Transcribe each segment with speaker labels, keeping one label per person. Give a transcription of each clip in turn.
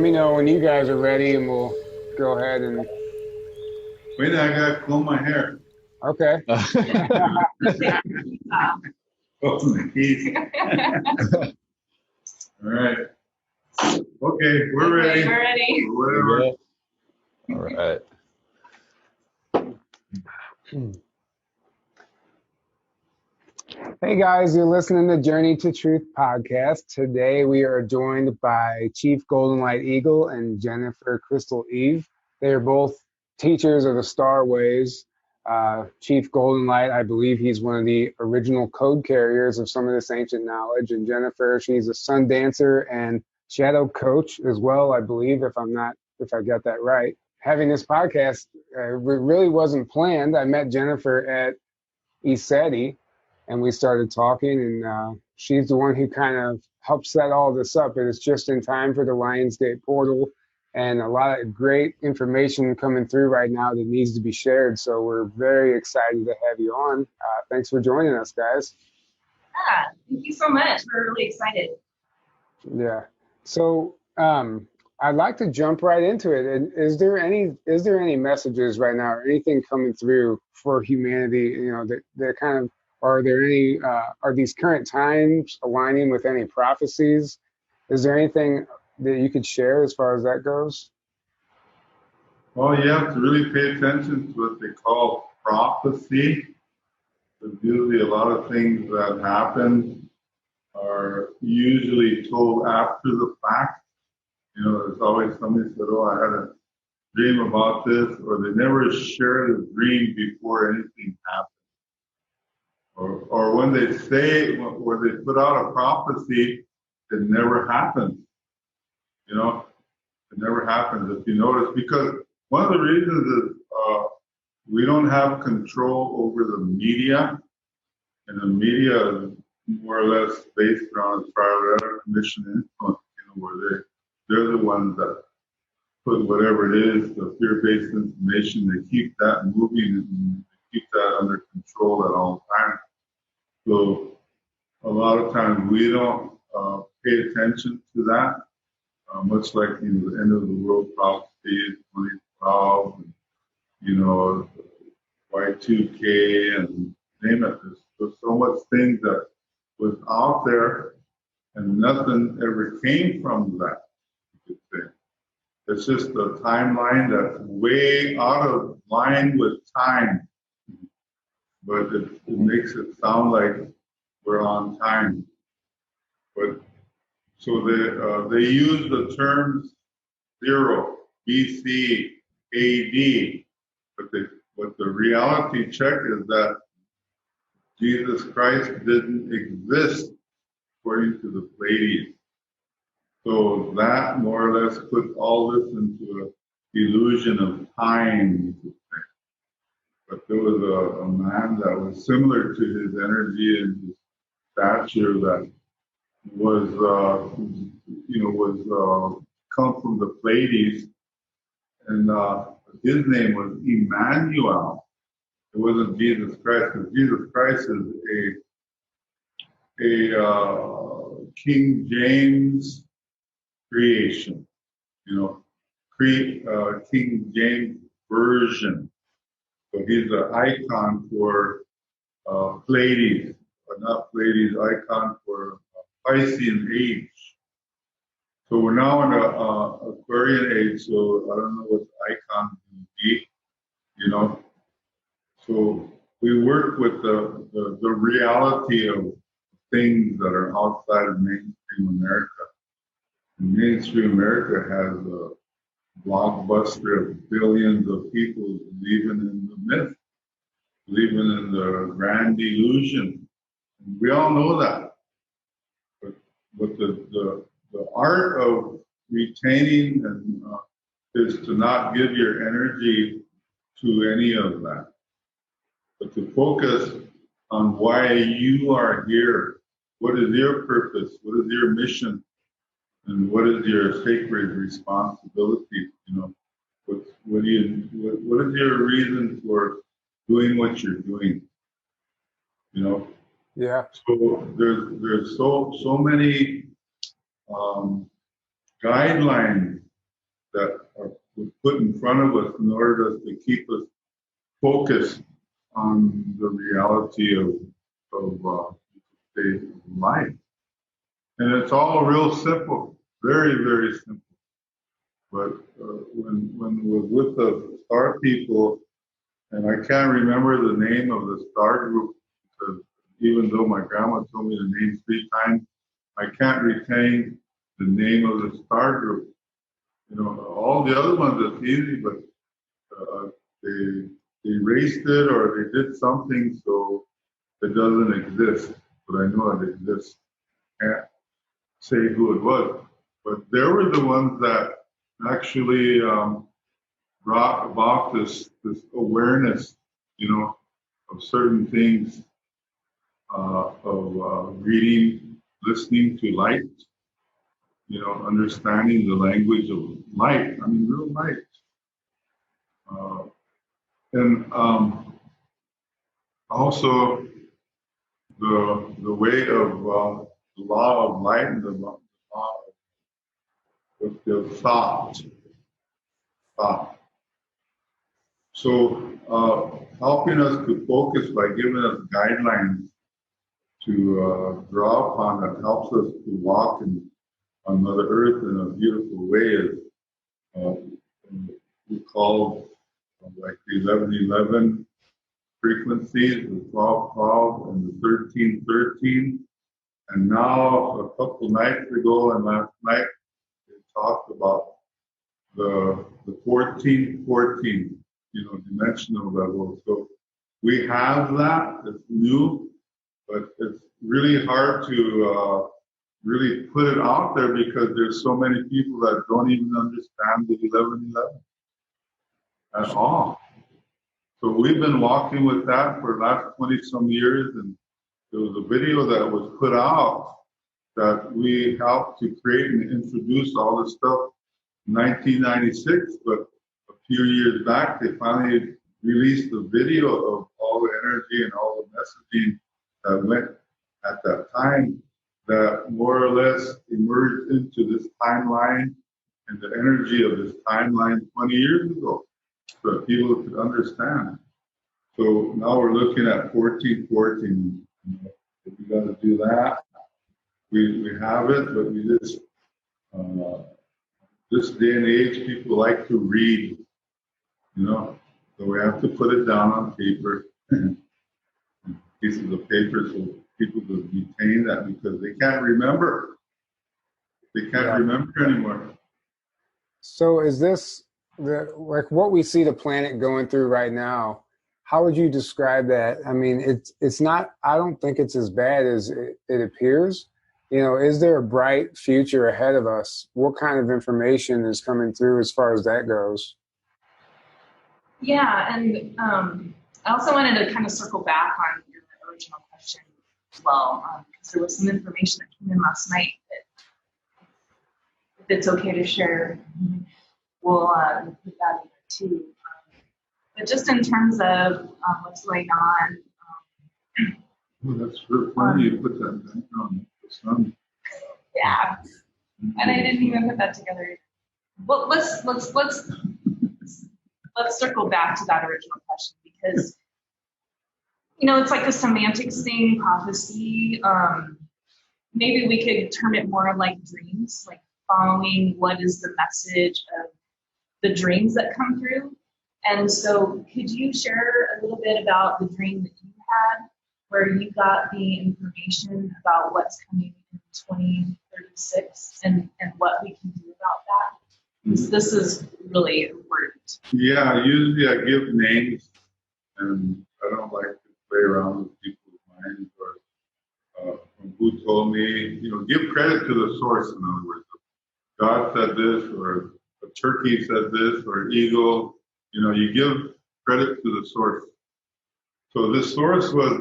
Speaker 1: me know when you guys are ready, and we'll go ahead and.
Speaker 2: Wait, I gotta comb my hair.
Speaker 1: Okay.
Speaker 2: Oh, my keys. All right. Okay, we're ready.
Speaker 3: We're ready.
Speaker 2: Whatever.
Speaker 4: All right.
Speaker 1: Hey guys, you're listening to Journey to Truth podcast. Today we are joined by Chief Golden Light Eagle and Jennifer Crystal Eve. They are both teachers of the Star Ways. Chief Golden Light, I believe he's one of the original code carriers of some of this ancient knowledge. And Jennifer, she's a sun dancer and shadow coach as well, I believe, if I got that right. Having this podcast really wasn't planned. I met Jennifer at ESETI, and we started talking, and she's the one who kind of helped set all this up. And it's just in time for the Lionsgate portal, and a lot of great information coming through right now that needs to be shared. So we're very excited to have you on. Thanks for joining us, guys.
Speaker 3: Yeah, thank you so much. We're really excited.
Speaker 1: Yeah. So I'd like to jump right into it. And is there any messages right now, or anything coming through for humanity? You know, that kind of. Are there any? Are these current times aligning with any prophecies? Is there anything that you could share as far as that goes?
Speaker 2: Well, you have to really pay attention to what they call prophecy. Because usually a lot of things that happen are usually told after the fact. You know, there's always somebody said, "Oh, I had a dream about this," or they never share the dream before anything happens. Or when they say, or they put out a prophecy, it never happens. You know, it never happens if you notice. Because one of the reasons is we don't have control over the media, and the media is more or less based around private commission influence. You know, where they're the ones that put whatever it is, the fear-based information. They keep that moving and keep that under control at all times. So a lot of times we don't pay attention to that, much like the end of the world prophecy, 2012, and, Y2K, and name it. There's so much things that was out there, and nothing ever came from that, you could say. It's just a timeline that's way out of line with time. But it makes it sound like we're on time. But so they use the terms 0, BC, AD, but the reality check is that Jesus Christ didn't exist according to the Pleiades. So that more or less puts all this into an illusion of time. But there was a man that was similar to his energy and his stature that was, come from the Pleiades, and his name was Emmanuel. It wasn't Jesus Christ, because Jesus Christ is a King James creation, King James version. So he's an icon for Pleiades, but not Pleiades, icon for Piscean age. So we're now in a Aquarian age, so I don't know what the icon will be, So we work with the reality of things that are outside of mainstream America. And mainstream America has a blockbuster of billions of people believing in the myth, believing in the grand illusion. And we all know that. But the art of retaining and is to not give your energy to any of that, but to focus on why you are here. What is your purpose? What is your mission? And what is your sacred responsibility? What is your reason for doing what you're doing?
Speaker 1: Yeah.
Speaker 2: So there's so many guidelines was put in front of us in order to keep us focused on the reality of life. And it's all real simple, very, very simple. But when it was with the star people, and I can't remember the name of the star group, because even though my grandma told me the name 3 times, I can't retain the name of the star group. You know, all the other ones it's easy, but they erased it or they did something so it doesn't exist. But I know it exists. Can't say who it was, but they were the ones that actually brought about this awareness, you know, of certain things, of reading, listening to light, you know, understanding the language of light. I mean, real light. And also the way of the law of light and the law of the thought. So helping us to focus by giving us guidelines to draw upon that helps us to walk on Mother Earth in a beautiful way is we call like the 1111 frequencies, the 1212 and the 1313. And now a couple nights ago and last night, they talked about the 1414, you know, dimensional level. So we have that, it's new, but it's really hard to really put it out there because there's so many people that don't even understand the 1111 at all. So we've been walking with that for the last 20 some years, and there was a video that was put out that we helped to create and introduce all this stuff in 1996, but a few years back they finally released a video of all the energy and all the messaging that went at that time that more or less emerged into this timeline and the energy of this timeline 20 years ago, so that people could understand. So now we're looking at 1414. You know, if we got to do that, we have it, but we just this day and age, people like to read, you know, so we have to put it down on paper, pieces of paper, so people could retain that because they can't remember. They can't remember anymore.
Speaker 1: So is this like what we see the planet going through right now? How would you describe that? I mean, it's not, I don't think it's as bad as it appears. You know, is there a bright future ahead of us? What kind of information is coming through as far as that goes?
Speaker 3: Yeah, and I also wanted to kind of circle back on your original question as well, because there was some information that came in last night that, if it's okay to share, we'll put that in there too. But just in terms of what's going on.
Speaker 2: Well, that's real funny you put that back on the sun.
Speaker 3: Yeah, and I didn't even put that together. Well, let's circle back to that original question because, you know, it's like a semantics thing, prophecy. Maybe we could term it more like dreams, like following what is the message of the dreams that come through. And so could you share a little bit about the dream that you had where you got the information about what's coming in 2036 and what we can do about that? Because this is really important.
Speaker 2: Yeah, usually I give names, and I don't like to play around with people's minds or who told me, you know, give credit to the source, in other words. God said this, or a turkey said this, or an eagle. You know, you give credit to the source. So this source was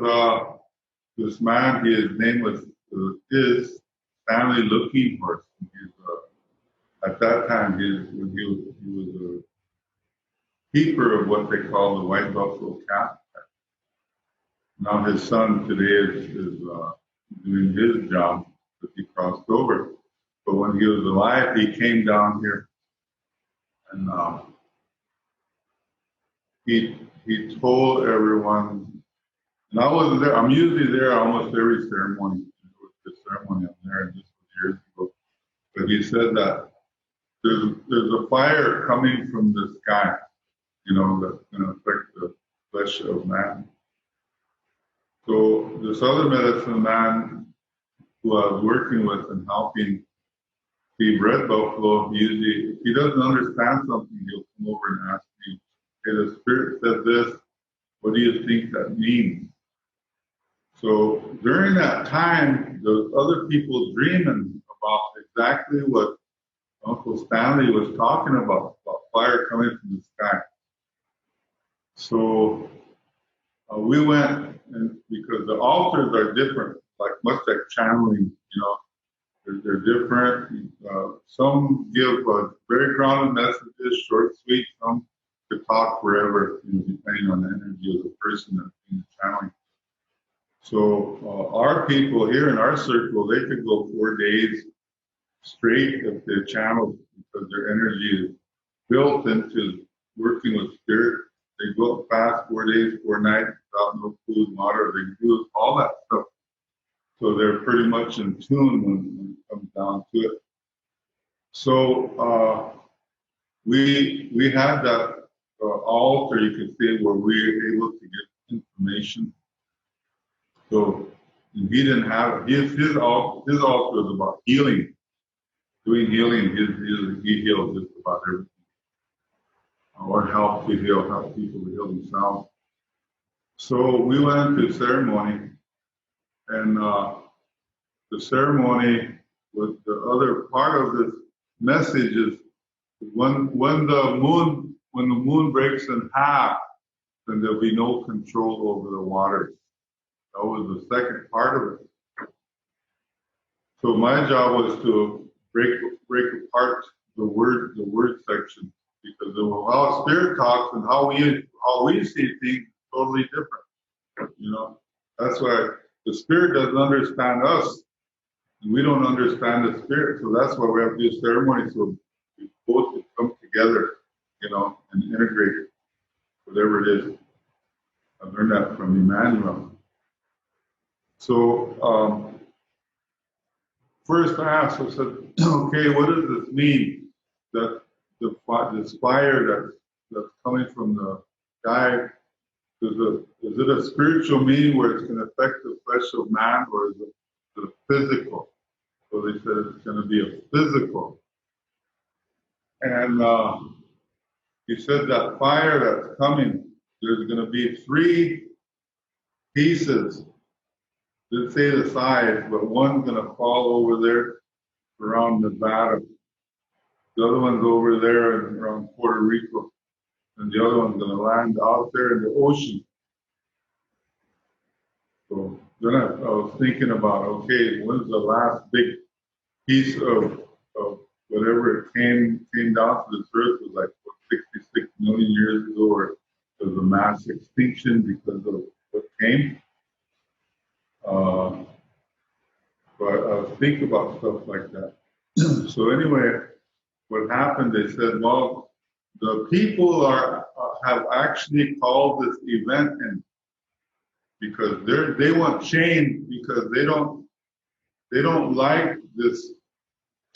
Speaker 2: this man. His name was Stanley Looking Horse. At that time, he was a keeper of what they call the white buffalo cat. Now his son today is doing his job that he crossed over. But when he was alive, he came down here And he told everyone, and I wasn't there. I'm usually there almost every ceremony. With the ceremony I'm there, and this was years ago. But he said that there's a fire coming from the sky, you know, that's going to affect the flesh of man. So this other medicine man who I was working with and helping feed red buffalo, he usually, if he doesn't understand something, he'll come over and ask me, hey, the spirit said this, what do you think that means? So during that time, those other people dreaming about exactly what Uncle Stanley was talking about fire coming from the sky. So we went, and because the altars are different, like much like channeling, you know, they're different. Some give very grounded messages, short, sweet. Some could talk forever, you know, depending on the energy of the person that's being channeling. So our people here in our circle, they could go 4 days straight if they're channeled because their energy is built into working with spirit. They go fast 4 days, 4 nights without no food and water. They do all that stuff. So they're pretty much in tune when it comes down to it. So we had that altar, you could say, where we were able to get information. So he didn't have his altar was about healing, doing healing. He healed just about everything, or help to heal, help people to heal themselves. So we went to ceremony, and the ceremony was the other part of this message is when the moon breaks in half, then there'll be no control over the waters. That was the second part of it. So my job was to break apart the word section, because how spirit talks and how we see things is totally different. You know, that's why the spirit doesn't understand us, and we don't understand the spirit. So that's why we have to do ceremonies, so we both come together, you know, and integrate whatever it is. I learned that from Emmanuel. So first I asked, I said, okay, what does this mean? That this fire that's coming from the sky, is it a spiritual meaning where it's going to affect the flesh of man, or is it physical? So they said it's going to be a physical. And he said that fire that's coming, there's going to be 3 pieces. Didn't say the size, but one's going to fall over there around Nevada. The other one's over there around Puerto Rico. And the other one's going to land out there in the ocean. So then I was thinking about, okay, when's the last big piece of whatever it came down to this earth? Was like 66 million years ago, or there was a mass extinction because of what came. But I was thinking about stuff like that. So anyway, what happened? They said, well, the people have actually called this event in because they want change, because they don't like this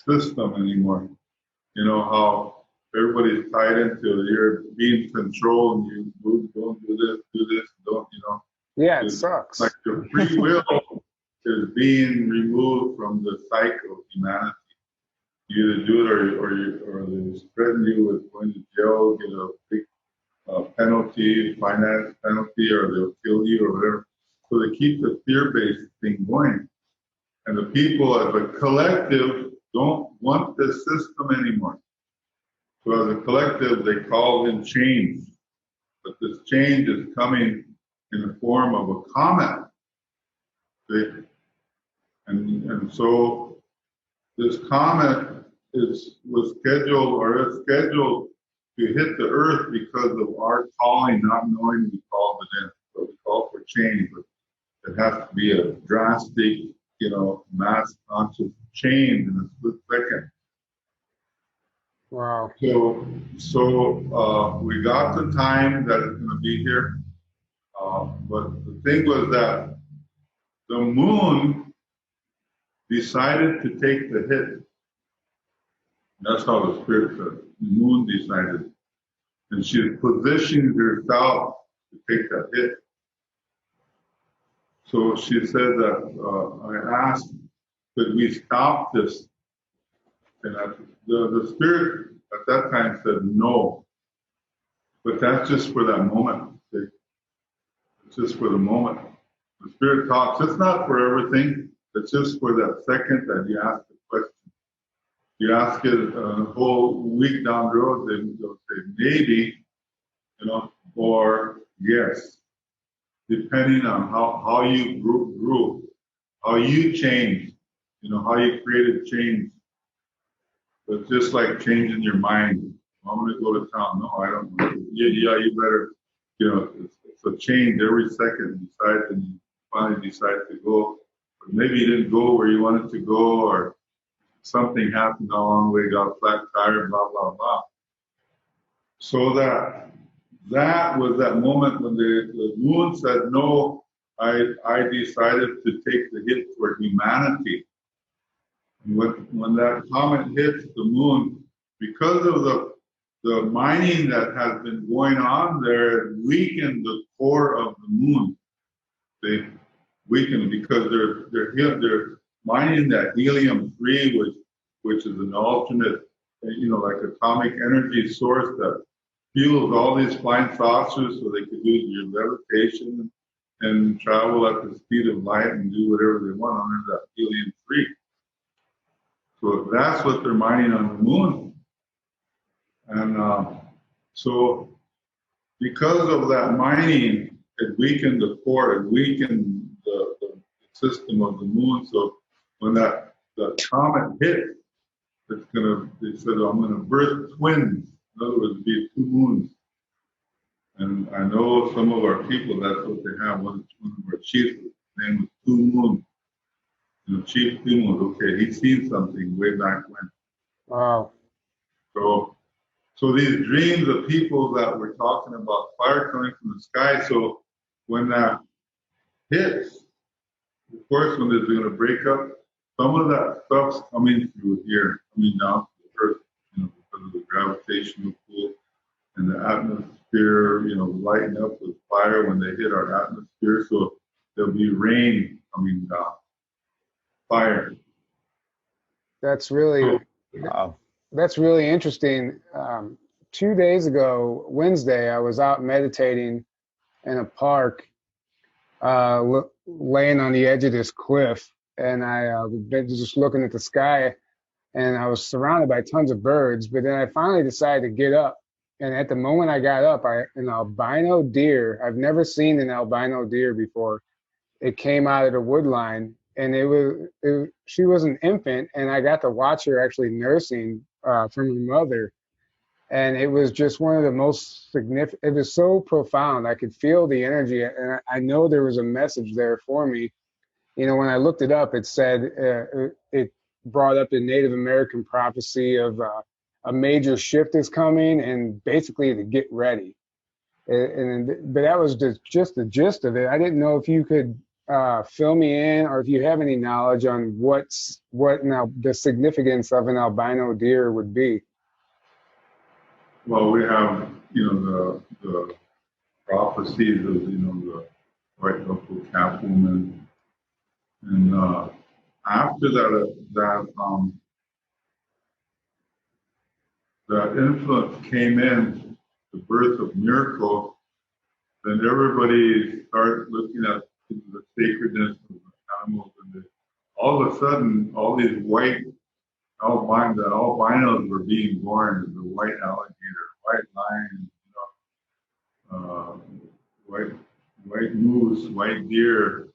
Speaker 2: system anymore. You know how everybody's tied into you're being controlled, and you don't do this, don't, you know.
Speaker 1: Yeah, it sucks.
Speaker 2: Like the free will is being removed from the cycle of humanity. You either do it or they threaten you with going to jail, get a big penalty, finance penalty, or they'll kill you or whatever. So they keep the fear-based thing going. And the people as a collective don't want this system anymore. So as a collective, they call in change. But this change is coming in the form of a comet. And so this comet is scheduled to hit the earth because of our calling, not knowing we called it in. So we call for change, but it has to be a drastic, you know, mass conscious change in a split second.
Speaker 1: Wow.
Speaker 2: So we got the time that it's going to be here. But the thing was that the moon decided to take the hit. That's how the spirit said. The moon decided. And she positioned herself to take that hit. So she said that I asked, could we stop this? And the spirit at that time said no. But that's just for that moment. See? It's just for the moment. The spirit talks. It's not for everything. It's just for that second that you ask the question. You ask it a whole week down the road, they'll say maybe, or yes, depending on how you grew, how you changed, how you created change. But just like changing your mind, I'm going to go to town. No, I don't. Yeah, you better, it's a change every second. You decide, and you finally decide to go. But maybe you didn't go where you wanted to go, or something happened along the way, got flat tire, blah, blah, blah. So that was that moment when the moon said, no, I decided to take the hit for humanity. And when that comet hits the moon, because of the mining that has been going on there, it weakened the core of the moon. They weakened because they're mining that helium-3, which is an alternate, like atomic energy source that fuels all these flying saucers so they could do your levitation and travel at the speed of light and do whatever they want under that helium-3. So that's what they're mining on the moon. And so because of that mining, it weakened the core, it weakened the system of the moon. So when the comet hit, they said, I'm going to birth twins. In other words, it'd be 2 moons. And I know some of our people, that's what they have. One of our chiefs, his name was 2 Moon. Chief 2 Moon, okay, he's seen something way back when.
Speaker 1: Wow.
Speaker 2: So these dreams of people that we're talking about, fire coming from the sky. So when that hits, of course, when it's going to break up, some of that stuff's coming through here, coming down to the earth, because of the gravitational pull and the atmosphere, lighting up with fire when they hit our atmosphere. So there'll be rain coming down, fire.
Speaker 1: That's really,
Speaker 4: Wow.
Speaker 1: that's really interesting. 2 days ago, Wednesday, I was out meditating in a park, laying on the edge of this cliff, and I was just looking at the sky, and I was surrounded by tons of birds. But then I finally decided to get up, and at the moment I got up, an albino deer. I've never seen an albino deer before. It came out of the wood line, and she was an infant, and I got to watch her actually nursing from her mother. And it was just one of the most significant. It was so profound. I could feel the energy, and I know there was a message there for me. When I looked it up, it said it brought up the Native American prophecy of a major shift is coming, and basically to get ready. But that was just the gist of it. I didn't know if you could fill me in, or if you have any knowledge on what now the significance of an albino deer would be.
Speaker 2: Well, we have, the prophecies of, the white buffalo calf woman. And after that influence came in, the birth of miracle, then everybody started looking at the sacredness of the animals. And all of a sudden, all these white albinos were being born, the white alligator, white lion, white moose, white deer.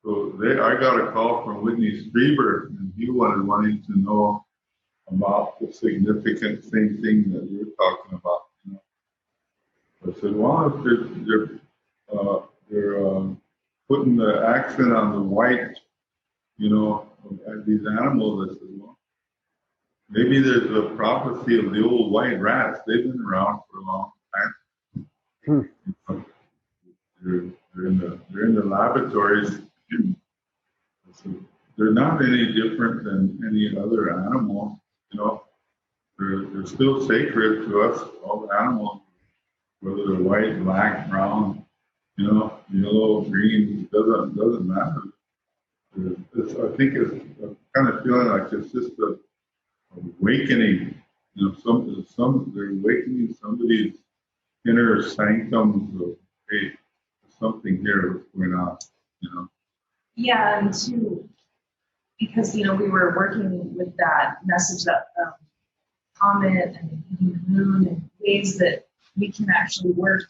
Speaker 2: So I got a call from Whitney Strieber, and he wanting to know about the significant same thing that you're talking about. I said, well, if they're putting the accent on the white, these animals. I said, well, maybe there's a prophecy of the old white rats. They've been around for a long time.
Speaker 1: Hmm.
Speaker 2: They're in the laboratories. They're not any different than any other animal. You know, they're still sacred to us, all the animals, whether they're white, black, brown, you know, yellow, green, doesn't matter. I think it's kind of feeling like it's just a awakening. You know, they're awakening somebody's inner sanctums of, hey, there's something here, what's going on, you know.
Speaker 3: Yeah, and too, because we were working with that message that comet and hitting the moon and ways that we can actually work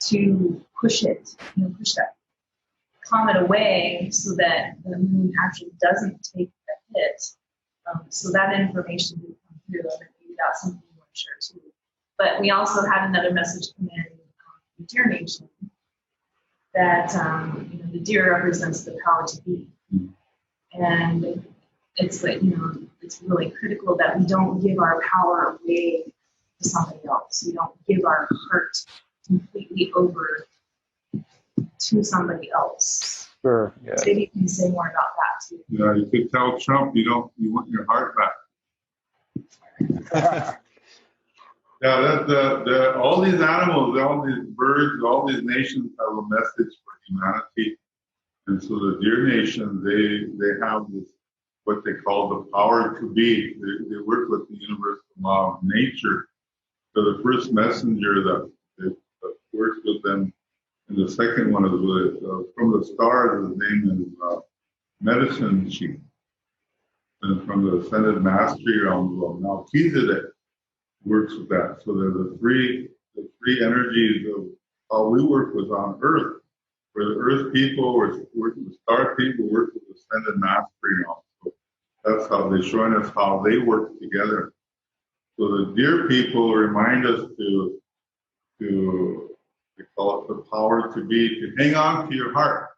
Speaker 3: to push it, push that comet away so that the moon actually doesn't take the hit. So that information did come through, and maybe that's something you want to share too. But we also had another message come in from Deer Nation that the deer represents the power to be, and it's like it's really critical that we don't give our power away to somebody else. We don't give our heart completely over to somebody else.
Speaker 1: Sure.
Speaker 4: Yeah.
Speaker 3: So maybe you can say more about that too.
Speaker 2: Yeah, you could tell Trump you want your heart back. Yeah, all these animals, all these birds, all these nations have a message for humanity. And so the Deer Nation, they have this, what they call the power to be. They work with the universal law of nature. So the first messenger that works with them, and the second one is from the stars, his name is Medicine Chief. And from the ascended mastery realm, Melchizedek works with that. So they're the three energies of how we work with on Earth. Where the Earth people work with star people, work with ascended mastery realm. So that's how they're showing us how they work together. So the deer people remind us to they call it the power to be, to hang on to your heart.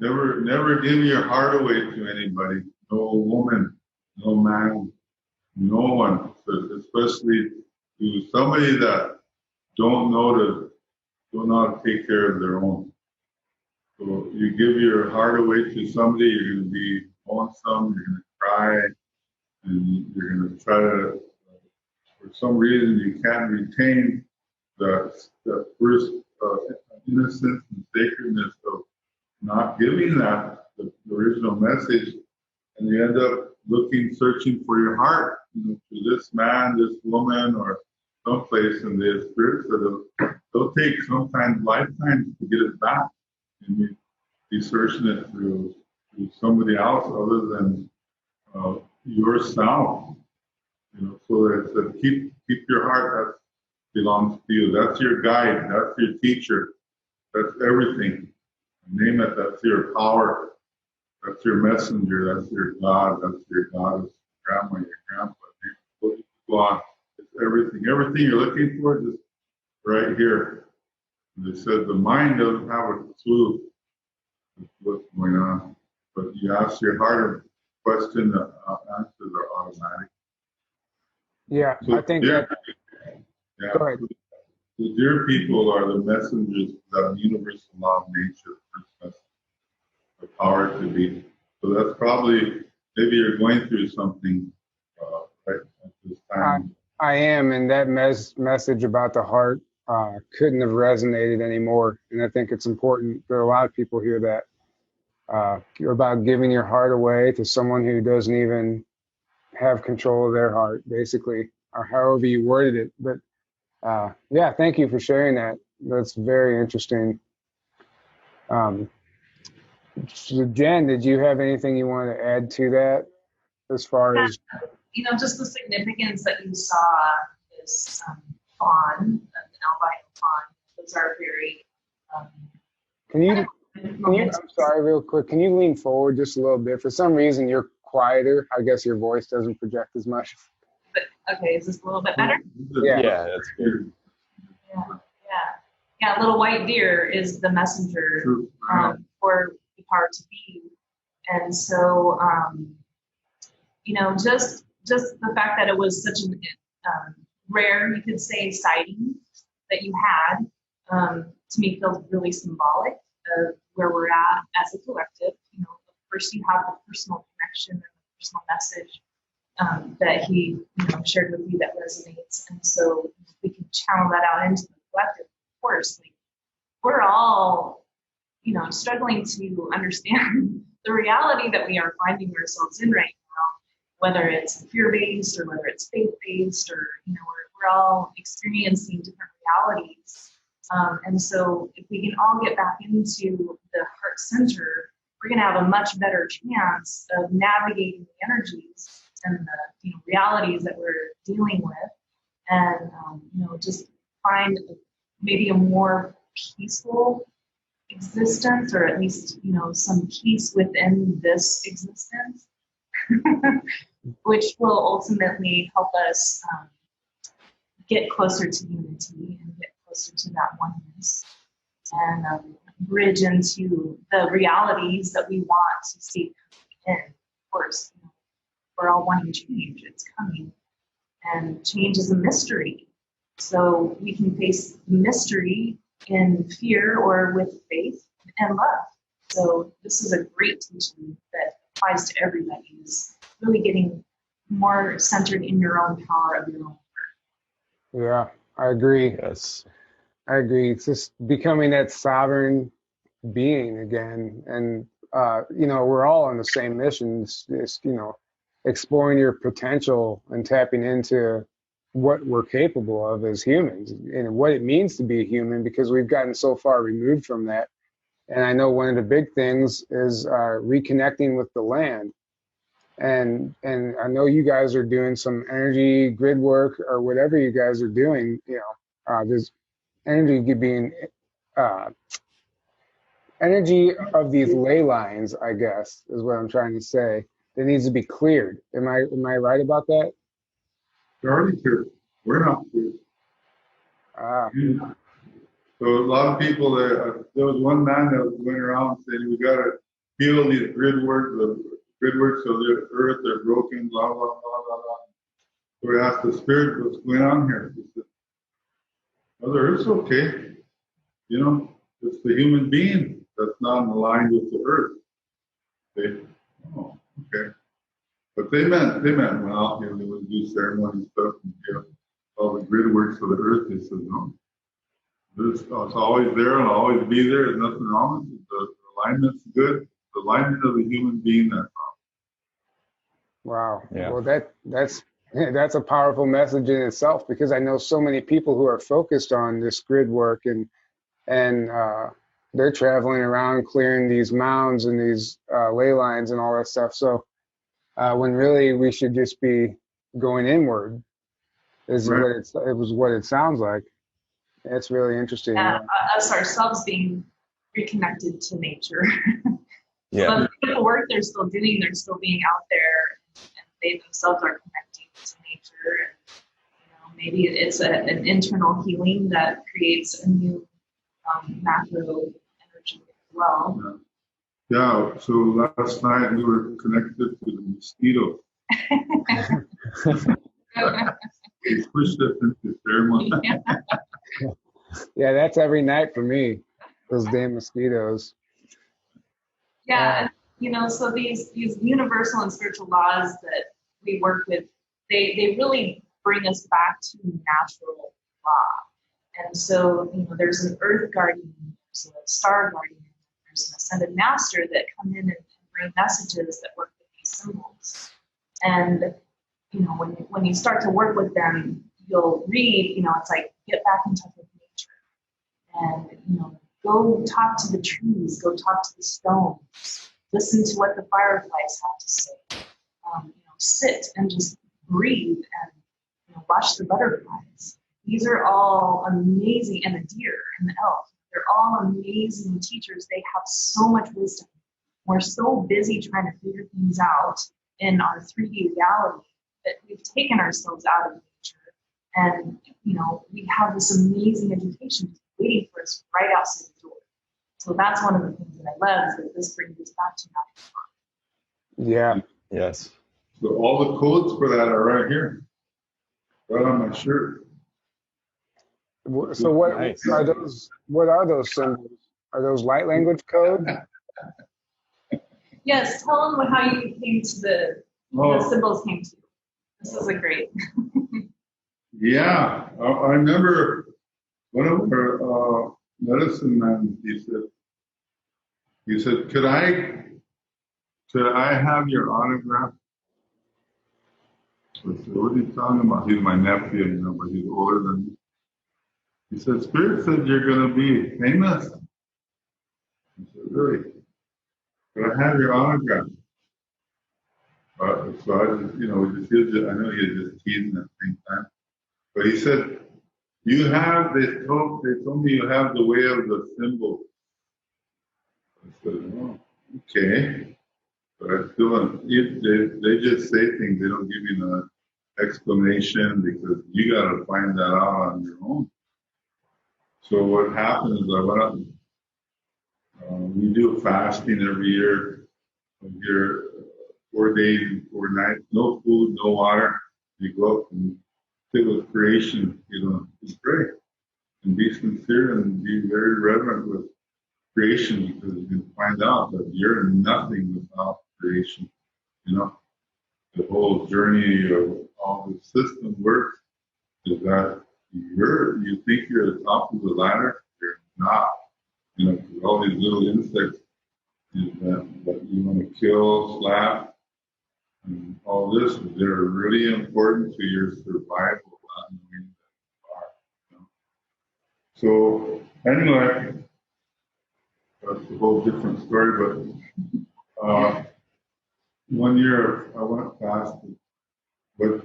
Speaker 2: Never give your heart away to anybody. No woman, no man, no one. So especially to somebody that don't know how to take care of their own. So you give your heart away to somebody, you're going to be lonesome, you're going to cry, and you're going to try to, for some reason, you can't retain the first innocence and sacredness of not giving that the original message, and you end up searching for your heart, to this man, this woman, or someplace, and the spirits they'll take sometimes lifetimes to get it back, and you be searching it through somebody else other than yourself. So that it's keep your heart. That belongs to you. That's your guide. That's your teacher. That's everything. Name it. That's your power. That's your messenger. That's your God. That's your goddess, grandma, your grandpa. Go on. It's everything. Everything you're looking for, just right here. And they said the mind doesn't have a clue what's going on, but you ask your heart a question, the answers are automatic.
Speaker 1: Yeah,
Speaker 2: So
Speaker 1: I think
Speaker 2: deer,
Speaker 1: that. Go ahead.
Speaker 2: The deer people are the messengers of the universal law of nature, the power to be. So that's probably, maybe you're going through something right at this time.
Speaker 1: I am, and that message about the heart couldn't have resonated anymore. And I think it's important that a lot of people hear that about giving your heart away to someone who doesn't even have control of their heart, basically, or however you worded it. But yeah, thank you for sharing that. That's very interesting. So Jen, did you have anything you wanted to add to that as far as?
Speaker 3: Just the significance that you saw this fawn, an albino fawn. Those are very.
Speaker 1: I'm sorry, real quick. Can you lean forward just a little bit? For some reason, you're quieter. I guess your voice doesn't project as much.
Speaker 3: But okay, is this a little bit better?
Speaker 1: Yeah,
Speaker 4: that's good.
Speaker 3: Yeah. Little white deer is the messenger for the power to be, and so just the fact that it was such an rare, you could say, sighting that you had, to me feels really symbolic of where we're at as a collective. You know, first you have the personal connection and the personal message that he, shared with you that resonates, and so we can channel that out into the collective. Of course, like, we're all, struggling to understand the reality that we are finding ourselves in right now, whether it's fear-based or whether it's faith-based, or we're all experiencing different realities. And so if we can all get back into the heart center, we're going to have a much better chance of navigating the energies and the realities that we're dealing with, and just find maybe a more peaceful existence, or at least some peace within this existence, which will ultimately help us get closer to unity and get closer to that oneness, and bridge into the realities that we want to see coming in. Of course, we're all wanting change. It's coming. And change is a mystery. So we can face the mystery in fear or with faith and love. So this is a great teaching that applies to everybody, is really getting more centered in your own power of your own heart.
Speaker 1: Yeah, I agree.
Speaker 4: Yes.
Speaker 1: I agree. It's just becoming that sovereign being again. And, we're all on the same mission. It's exploring your potential and tapping into what we're capable of as humans and what it means to be a human, because we've gotten so far removed from that. And I know one of the big things is reconnecting with the land. And I know you guys are doing some energy grid work or whatever you guys are doing. There's energy being energy of these ley lines, I guess, is what I'm trying to say. That needs to be cleared. Am I right about that?
Speaker 2: They're already cleared. We're not cleared.
Speaker 1: Yeah.
Speaker 2: So a lot of people, there was one man that was going around saying, we got to heal these grid work, so the earth, they're broken, blah, blah, blah, blah, blah. So we asked the spirit, what's going on here? He said, well, the earth's okay. It's the human being that's not aligned with the earth. Okay. But they meant well, they would do ceremony stuff and all the grid works for the earth. They said, no. It's always there and always be there. There's nothing wrong with it. The alignment's good. The alignment of the human being, that's all.
Speaker 1: Wow.
Speaker 4: Yeah.
Speaker 1: Well, that's a powerful message in itself, because I know so many people who are focused on this grid work and they're traveling around clearing these mounds and these ley lines and all that stuff. So when really we should just be going inward is
Speaker 2: Right.
Speaker 1: what it sounds like. It's really interesting.
Speaker 3: Us ourselves being reconnected to nature.
Speaker 4: Yeah.
Speaker 3: But the beautiful work they're still doing, they're still being out there, and they themselves are connecting to nature. And, maybe it's an internal healing that creates a new macro energy as well.
Speaker 2: Yeah, so last night we were connected to the mosquitoes. We pushed us into ceremony.
Speaker 1: Yeah, that's every night for me, those damn mosquitoes.
Speaker 3: Yeah, and so these universal and spiritual laws that we work with, they really bring us back to natural law. And so, there's an earth guardian, there's a star guardian, there's an ascended master that come in and bring messages that work with these symbols. And when you start to work with them, you'll read, it's like, get back in touch with nature. And, go talk to the trees, go talk to the stones, listen to what the fireflies have to say. Sit and just breathe and watch the butterflies. These are all amazing, and the deer and the elk. They're all amazing teachers. They have so much wisdom. We're so busy trying to figure things out in our 3D reality that we've taken ourselves out of nature. And, we have this amazing education waiting for us right outside the door. So that's one of the things that I love, is that this brings us back to natural law.
Speaker 1: Yeah.
Speaker 4: Yes.
Speaker 2: So all the codes for that are right here, right on my shirt.
Speaker 1: So what
Speaker 4: Nice.
Speaker 1: are those? What are those symbols? Are those light language code?
Speaker 3: Yes, tell them how you came to the symbols came to you. This is a great.
Speaker 2: Yeah, I remember one of our medicine men. He said, could I have your autograph? I said, what are you talking about? He's my nephew, but he's older than me. He said, Spirit said you're going to be famous. I said, really? Could I have your autograph? So I just, I know he was just teasing at the same time. But he said, they told me you have the way of the symbol. I said, oh, okay. But I still, they just say things, they don't give you an explanation because you got to find that out on your own. So what happened is I went up, we do fasting every year. You're 4 days and 4 nights, no food, no water. You go up and sit with creation, just pray and be sincere and be very reverent with creation because you can find out that you're nothing without creation. The whole journey of how the system works is that you think you're at the top of the ladder, you're not. All these little insects that you want to kill, slap, and all this, they're really important to your survival, not knowing that you are. So anyway, that's a whole different story, but one year I went fast, but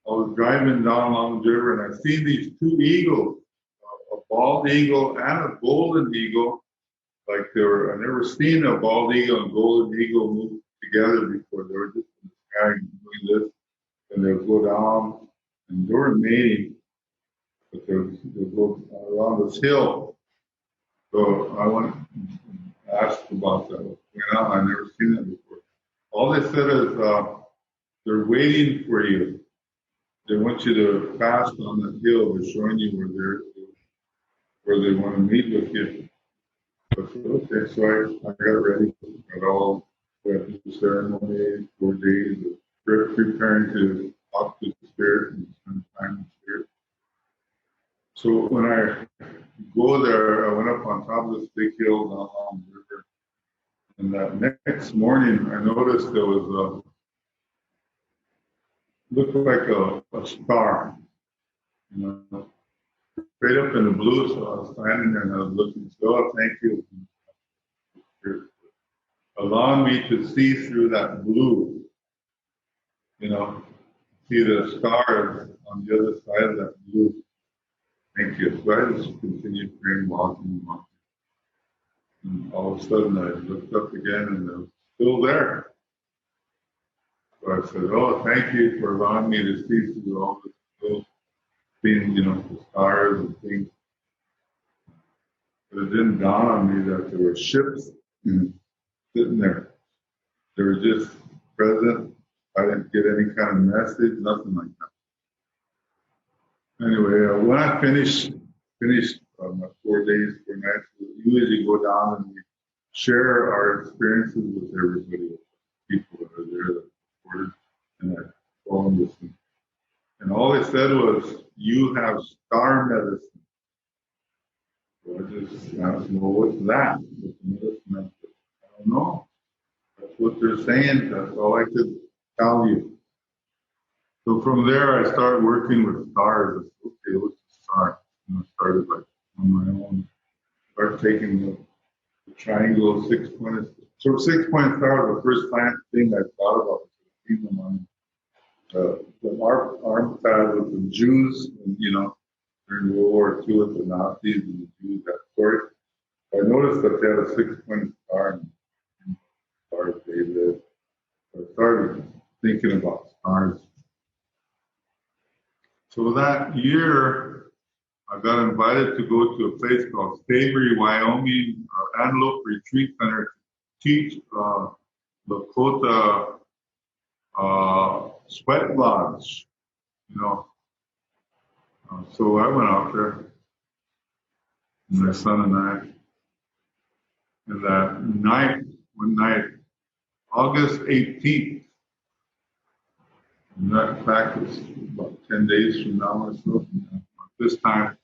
Speaker 2: I was driving down along the river and I seen these 2 eagles, a bald eagle and a golden eagle. I never seen a bald eagle and golden eagle move together before. They were just in the sky doing this, and they would go down, and they were mating, but they would go around this hill. So I went and asked about that. I've never seen that before. All they said is they're waiting for you. They want you to fast on the hill. They're showing you where they want to meet with you. Okay, so I got ready. Got all the ceremony, 4 days of preparing to talk to the Spirit and spend time with the Spirit. So when I go there, I went up on top of this big hill down along the river. And that next morning, I noticed there was looked like a star, straight up in the blue. So I was standing there and I was looking. So, thank you. Allow me to see through that blue, see the stars on the other side of that blue. Thank you. So I just continued praying, walking. And all of a sudden I looked up again and it was still there. So I said, oh, thank you for allowing me to see through all this blue, seeing, the stars and things. But it didn't dawn on me that there were ships sitting there. They were just present. I didn't get any kind of message, nothing like that. Anyway, when I finished my 4 days, 4 nights, we usually go down and we share our experiences with everybody, people that are there, that supported, and I told them this. And all they said was, you have star medicine. So I just asked them, well, what's that? What's the medicine? I don't know. That's what they're saying. That's all I could tell you. So from there, I started working with stars. Okay, what's a star? And I started on my own. Started taking the triangle, 6-pointed. So 6-pointed star was the first thing I thought about. Seeing them on the arm pad with the Jews, and, during World War II with the Nazis and the Jews, that story. I noticed that they had a 6-pointed star and stars they lived. So I started thinking about stars. So that year, I got invited to go to a place called Savory, Wyoming, Antelope Retreat Center to teach Dakota sweat lodge, you know. So I went out there, my son and I, and that night, one night, August 18th, and that in fact was about 10 days from now or so, this time,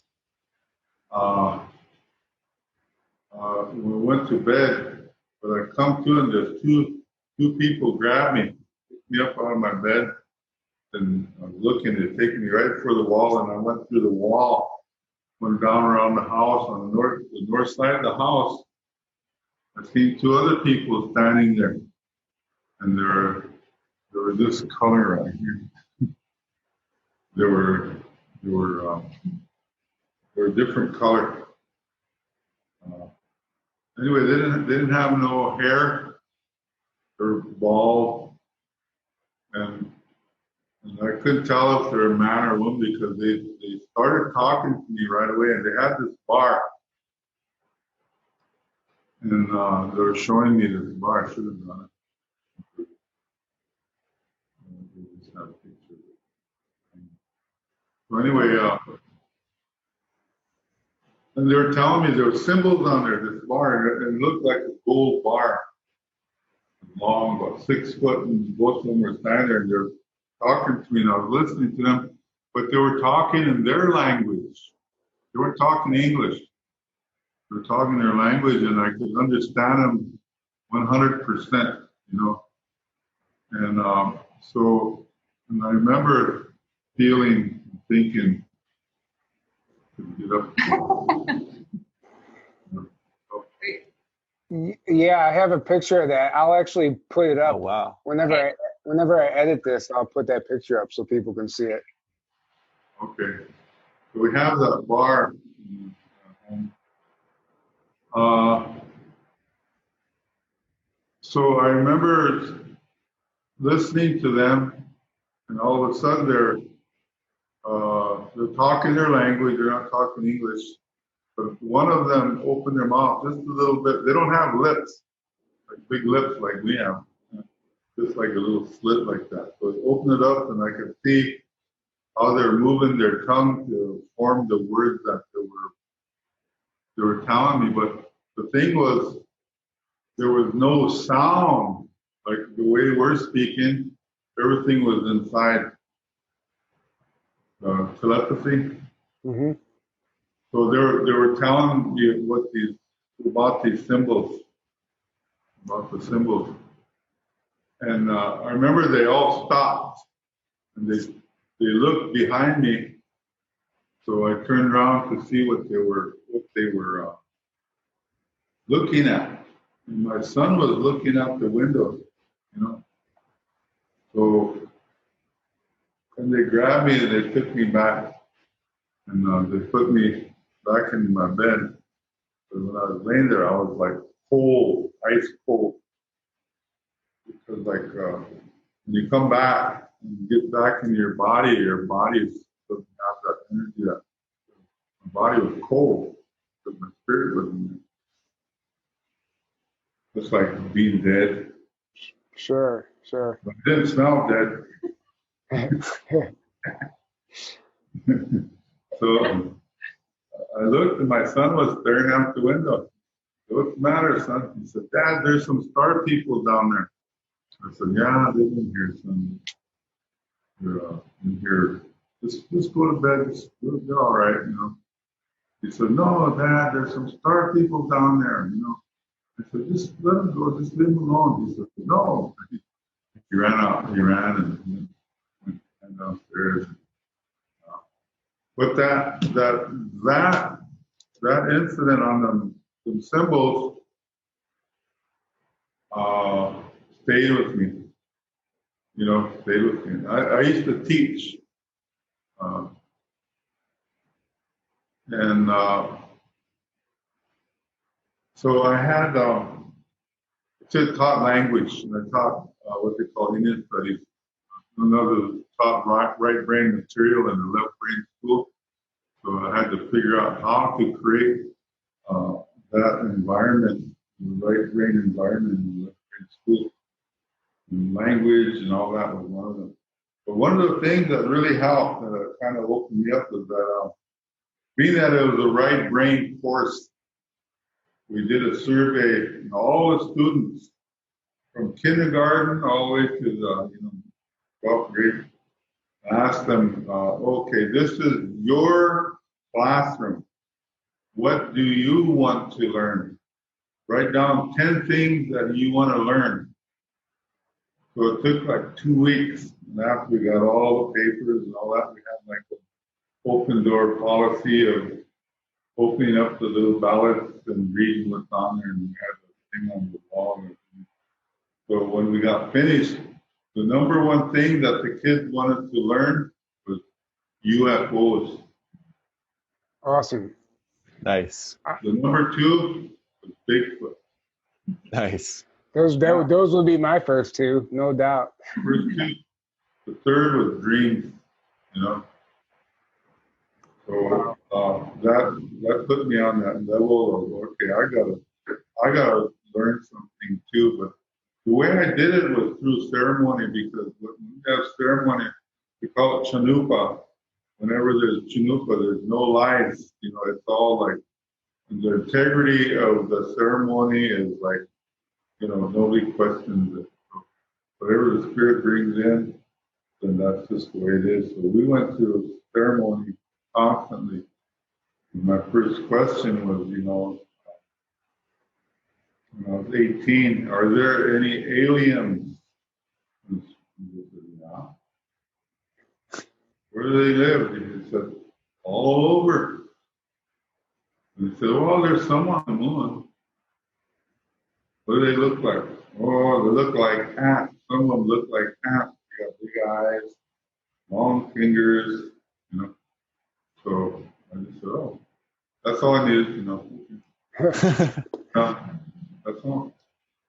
Speaker 2: we went to bed, but I come to and there's two people grab me, pick me up out of my bed, and I was looking, they're taking me right for the wall, and I went through the wall, went down around the house on the north side of the house. I seen two other people standing there, and they were this color right here. They were different color. Anyway, they didn't have no hair. They were bald, and I couldn't tell if they were a man or woman because they started talking to me right away, and they had this bar, and they were showing me this bar. I should have done it. We just have a picture of it. So anyway, and they were telling me there were symbols on there, this bar, and it looked like a gold bar, long, about 6 foot, and both of them were standing there, and they're talking to me, and I was listening to them, but they were talking in their language. They weren't talking English. They were talking their language, and I could understand them 100%, you know. And and I remember feeling, thinking, get up.
Speaker 1: Yeah, I have a picture of that. I'll actually put it up.
Speaker 4: Oh, wow.
Speaker 1: Whenever I edit this, I'll put that picture up so people can see it.
Speaker 2: Okay. So we have that bar. So I remember listening to them, and all of a sudden they're talking their language. They're not talking English. But one of them opened their mouth just a little bit. They don't have lips, like big lips like we have, just like a little slit like that. So they opened it up, and I could see how they're moving their tongue to form the words that they were telling me. But the thing was, there was no sound like the way we're speaking. Everything was inside telepathy.
Speaker 1: Mm-hmm.
Speaker 2: So they were telling me about the symbols, and I remember they all stopped, and they looked behind me. So I turned around to see what they were looking at. And my son was looking out the window, you know. So and they grabbed me and they took me back, and they put me back in my bed. But when I was laying there, I was like cold, ice cold. Because like when you come back and get back in your body doesn't have that energy. That my body was cold because my spirit was in there. Just like being dead.
Speaker 1: Sure.
Speaker 2: But it didn't smell dead. So I looked, and my son was staring out the window. What's the matter, son? He said, Dad, there's some star people down there. I said, yeah, they've been here, son. They're in here. Just go to bed. They're all right, you know. He said, no, Dad, there's some star people down there, you know. I said, just let them go. Just leave them alone. He said, no. He ran out. He ran and went downstairs. But that incident on them symbols stayed with me. You know, stayed with me. I used to teach, and so I had taught language, and I taught what they call Indian studies. Another taught right brain material in the left brain school. So I had to figure out how to create that environment, the right brain environment in the left brain school. And language and all that was one of them. But one of the things that really helped, that kind of opened me up, was that being that it was a right brain course, we did a survey, and all the students from kindergarten all the way to the 12th grade, asked them, okay, this is your classroom. What do you want to learn? Write down 10 things that you want to learn. So it took like 2 weeks. And after we got all the papers and all that, we had like an open door policy of opening up the little ballots and reading what's on there, and we had a thing on the wall. So when we got finished, the number one thing that the kids wanted to learn was UFOs.
Speaker 1: Awesome.
Speaker 4: Nice.
Speaker 2: The number two was Bigfoot.
Speaker 4: Nice.
Speaker 1: Those would be my first two, no doubt.
Speaker 2: First two. The third was dreams, you know. So that put me on that level of, okay, I gotta learn something too. But the way I did it was through ceremony, because when we have ceremony, we call it chanupa. Whenever there's chanupa, there's no lies. You know, it's all like, the integrity of the ceremony is like, nobody questions it. So whatever the spirit brings in, then that's just the way it is. So we went through a ceremony constantly. And my first question was, when I was 18, are there any aliens? And he said, yeah. Where do they live? And he said, all over. And he said, well, there's some on the moon. What do they look like? Oh, they look like ants. Some of them look like ants. They got big eyes, long fingers, So I just said, oh, that's all I needed to know. That's all.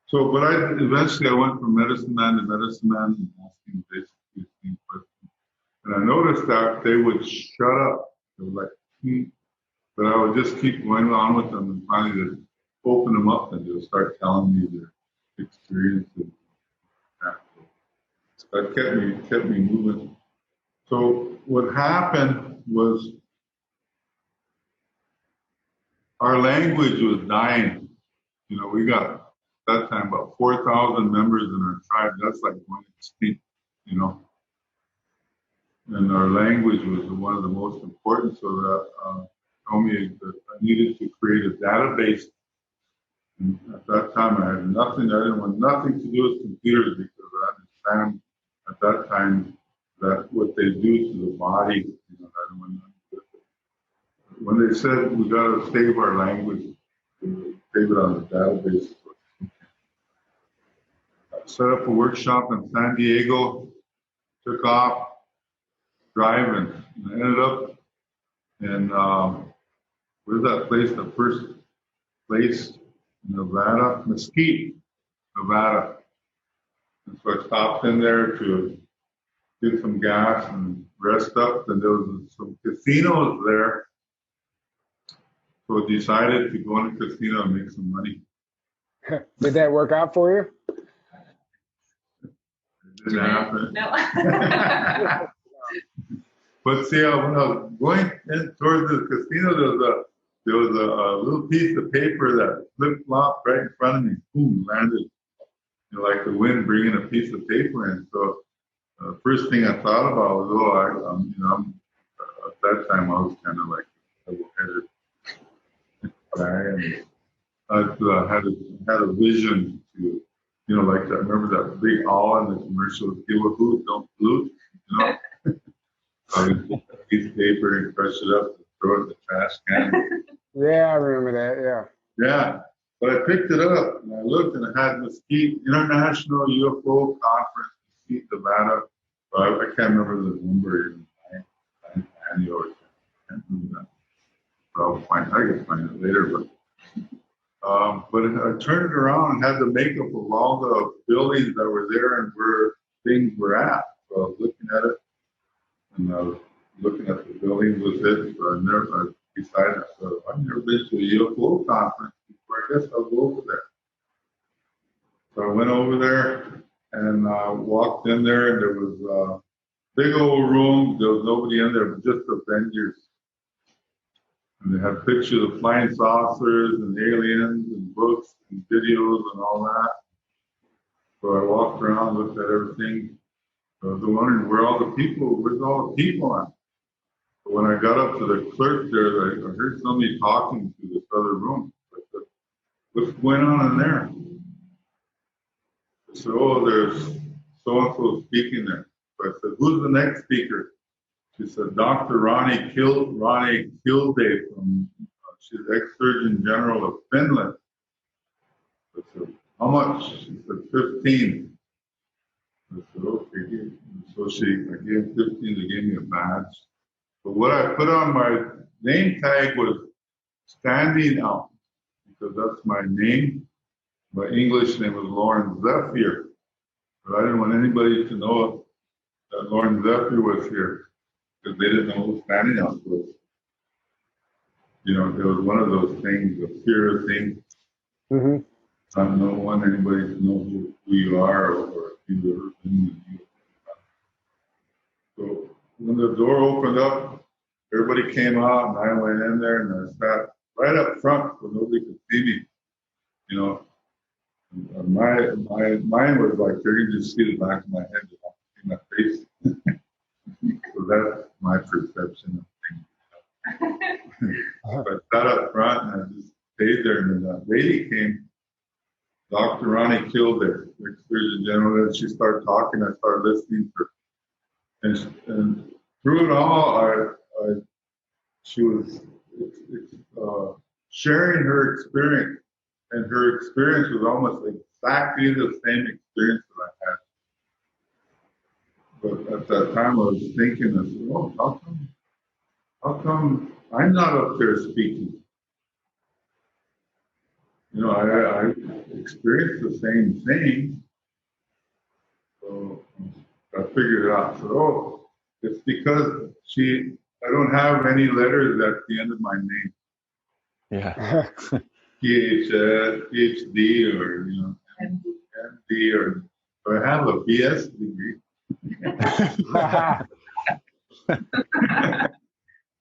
Speaker 2: So, but eventually I went from medicine man to medicine man and asking basically the same questions. And I noticed that they would shut up. They were like, but I would just keep going on with them, and finally they'd open them up and they'll start telling me their experiences. So that kept me moving. So what happened was our language was dying. We got at that time about 4,000 members in our tribe. That's like going extinct, And our language was one of the most important. So that told me that I needed to create a database. And at that time, I had nothing. I didn't want nothing to do with computers, because I understand at that time that what they do to the body. I didn't want nothing to do with it. When they said we got to save our language, save it on the database. I set up a workshop in San Diego, took off, driving, and I ended up in, where's that place, the first place in Nevada? Mesquite, Nevada. And so I stopped in there to get some gas and rest up, and there was some casinos there. So I decided to go in a casino and make some money.
Speaker 1: Did that work out for you?
Speaker 2: It didn't happen.
Speaker 3: No.
Speaker 2: But see, when I was going in towards the casino, there was a little piece of paper that flip-flopped right in front of me. Boom, landed. Like the wind bringing a piece of paper in. So the first thing I thought about was, at that time I was kind of like a level-headed guy, and I had a vision to, like that. Remember that big owl in the commercial? Give a hoot, don't pollute. I would take a piece of paper and crush it up and throw it in the trash can.
Speaker 1: Yeah, I remember that. Yeah.
Speaker 2: Yeah. But I picked it up and I looked, and it had Mesquite International UFO Conference, Mesquite, Nevada. I can't remember the number. Annual. I can't remember that. But I can find it later. But I turned it around and had the makeup of all the buildings that were there and where things were at. So I was looking at it, and I was looking at the buildings with it. So I decided, I've never been to a UFO conference before. I guess I'll go over there. So I went over there, and walked in there, and there was a big old room. There was nobody in there, but just Avengers. And they had pictures of flying saucers and aliens and books and videos and all that. So I walked around, looked at everything. I was wondering where's all the people at? But when I got up to the clerk there, I heard somebody talking to this other room. I said, what's going on in there? I said, oh, there's so-and-so speaking there. So I said, who's the next speaker? She said, Dr. Ronnie Kilday from, she's ex-surgeon general of Finland. I said, how much? She said, 15. I said, okay. So I gave 15, they gave me a badge. But what I put on my name tag was standing out, because that's my name. My English name was Lauren Zephyr. But I didn't want anybody to know that Lauren Zephyr was here, because they didn't know who standing out was. You know, it was one of those things, a fear thing.
Speaker 1: Mm-hmm.
Speaker 2: I don't want anybody to know who you are or if you've ever been with you. So when the door opened up, everybody came out, and I went in there, and I sat right up front so nobody could see me. You know, mine was like you can just see the back of my head, you don't see my face. So that's my perception of things. So I sat up front, and I just stayed there, and then that lady came, Dr. Ronnie Kilday, ex-surgeon general, and she started talking. I started listening to her, and through it all, she was sharing her experience, and her experience was almost exactly the same experience that I had. But at that time, I was thinking, I said, oh, how come I'm not up there speaking? You know, I experienced the same thing. So I figured it out. So, it's because I don't have any letters at the end of my name.
Speaker 4: Yeah.
Speaker 2: PhD, or, you know, MD, or I have a BS degree.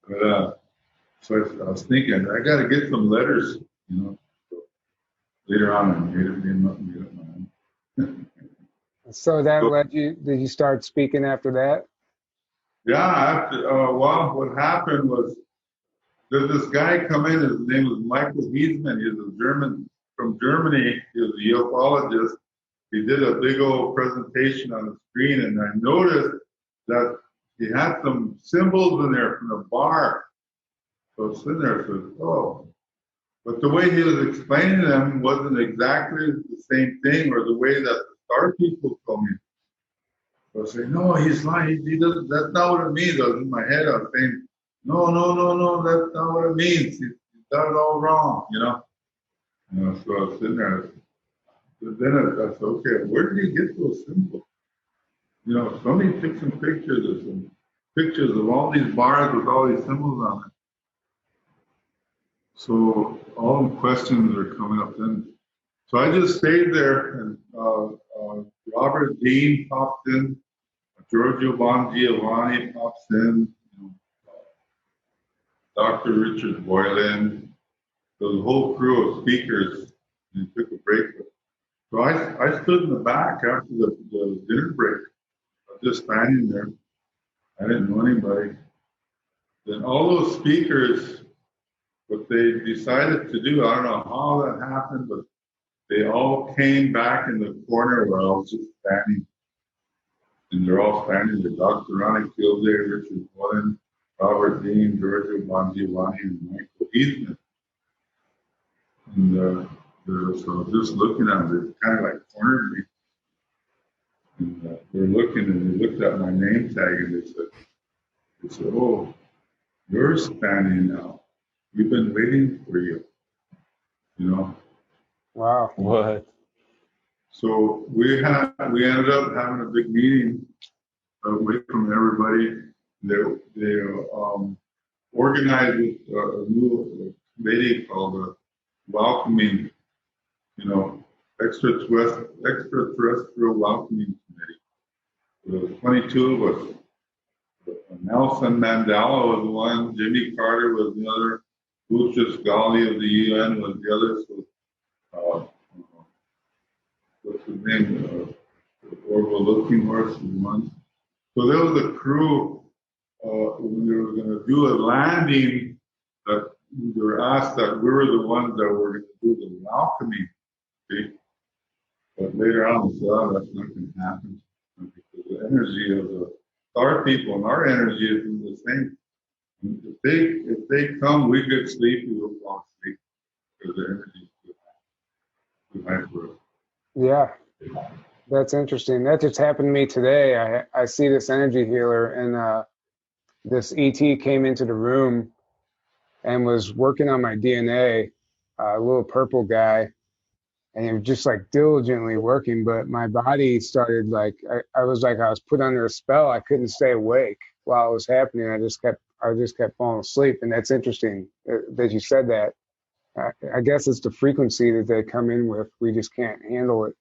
Speaker 2: But, so I was thinking, I got to get some letters, you know. So later on, I made up my own.
Speaker 1: So that led you, did you start speaking after that?
Speaker 2: Yeah, well, what happened was there's this guy come in, his name was Michael Headsman. He's a German, from Germany. He was a uffologist. He did a big old presentation on the screen, and I noticed that he had some symbols in there from the bar. So I was sitting there and said, oh. But the way he was explaining them wasn't exactly the same thing, or the way that the star people told me. So I was saying, no, he's lying. He doesn't. That's not what it means. I was in my head. I was saying, no, that's not what it means. He's got it all wrong, you know. So I was sitting there. But then I said, okay, where did he get those symbols? You know, somebody took some pictures of all these bars with all these symbols on it. So all the questions are coming up then. So I just stayed there, and Robert Dean popped in, Giorgio Bongiovanni pops in, you know, Dr. Richard Boylan, so the whole crew of speakers, and took a break. So I stood in the back after the dinner break. I was just standing there. I didn't know anybody. Then all those speakers, what they decided to do, I don't know how that happened, but they all came back in the corner where I was just standing. And they're all standing there. Dr. Ronnie Kilday, Richard Boylan, Robert Dean, Giorgio Bongiovanni, and Michael Heathman. And so I was just looking at them. They kind of like cornered me. And they're looking, and they looked at my name tag, and they said, oh, you're standing now. We've been waiting for you. You know?
Speaker 1: Wow.
Speaker 4: What?
Speaker 2: So we ended up having a big meeting away from everybody. They organized a new committee called Welcoming, you know, extraterrestrial welcoming committee. There was 22 of us. Nelson Mandela was one, Jimmy Carter was the other, Boutros Ghali of the UN was the other. So, what's his name? The Orville Looking Horse was one. So there was a crew when we were going to do a landing that we were asked that we were the ones that were going to do the welcoming. See? But later on, we said, oh, that's not going to happen because the energy of our people and our energy is the same. If they come, we get sleepy, we'll fall asleep because the energy is too high for us.
Speaker 1: Yeah, that's interesting. That just happened to me today. I see this energy healer, and this ET came into the room and was working on my DNA, a little purple guy, and he was just like diligently working, but my body started like, I was put under a spell. I couldn't stay awake while it was happening. I just kept falling asleep. And that's interesting that you said that. I guess it's the frequency that they come in with. We just can't handle it.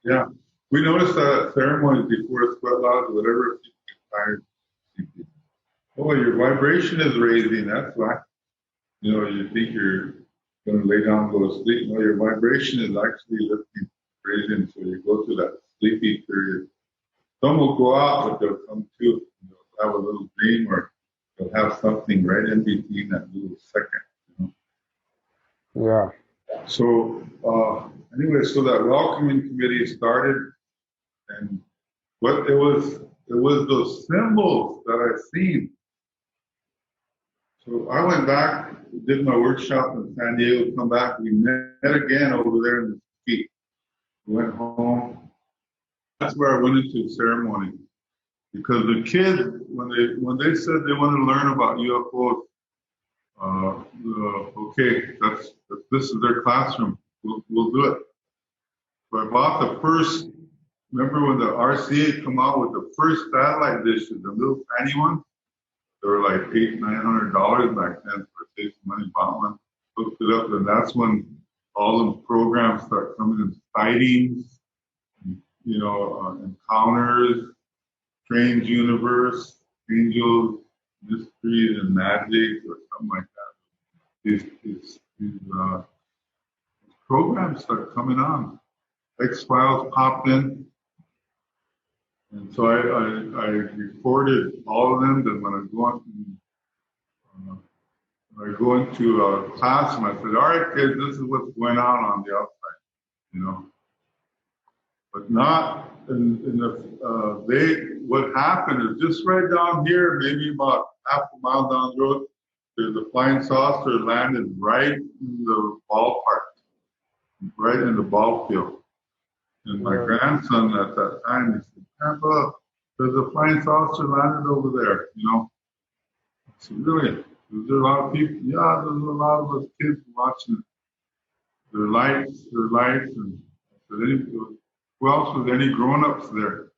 Speaker 2: Yeah. We noticed that at ceremonies before sweat lodge, whatever, people get tired. Oh, your vibration is raising. That's why. You know, you think you're going to lay down and go to sleep. No, your vibration is actually lifting, raising. So you go through that sleepy period. Some will go out, but they'll come to. They'll have a little dream or they'll have something right in between that little second. You know?
Speaker 1: Yeah.
Speaker 2: So anyway, so that welcoming committee started, and what it was those symbols that I seen. So I went back, did my workshop in San Diego, come back, we met again over there in the street. We went home. That's where I went into the ceremony. Because the kids, when they said they want to learn about UFOs, okay, this is their classroom. We'll do it. So I bought the first. Remember when the RCA come out with the first satellite dishes, the little tiny ones? They were like $800-900 back then. So I saved some money, bought one, hooked it up, and that's when all the programs start coming in: sightings, you know, encounters, strange universe, angels, mysteries, and magic, or something like that. These programs start coming on. X-Files popped in. And so I recorded all of them. Then when I go into a classroom, I said, all right, kids, this is what's going on the outside, you know. But not what happened is just right down here, maybe about half a mile down the road, there's a flying saucer landed right in the ballpark, right in the ball field. And my grandson at that time, he said, Grandpa, there's a flying saucer landed over there, you know. I said, really? Was there a lot of people? Yeah, there's a lot of us kids watching it. Their lights, and I said, who else was any grown-ups there?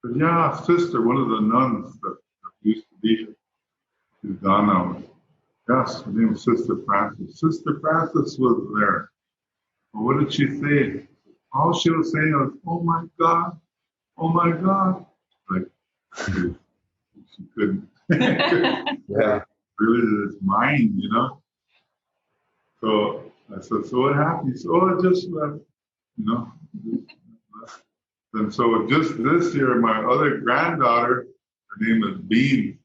Speaker 2: I said, yeah, sister, one of the nuns that used to be here. She's gone now. Yes, her name was Sister Francis. Sister Francis was there. Well, what did she say? All she was saying was, oh my God, oh my God. Like, she couldn't.
Speaker 1: Yeah.
Speaker 2: Really, this mind, you know? So I said, so what happened? He said, oh, it just left, you know? And so just this year, my other granddaughter, her name is Bean,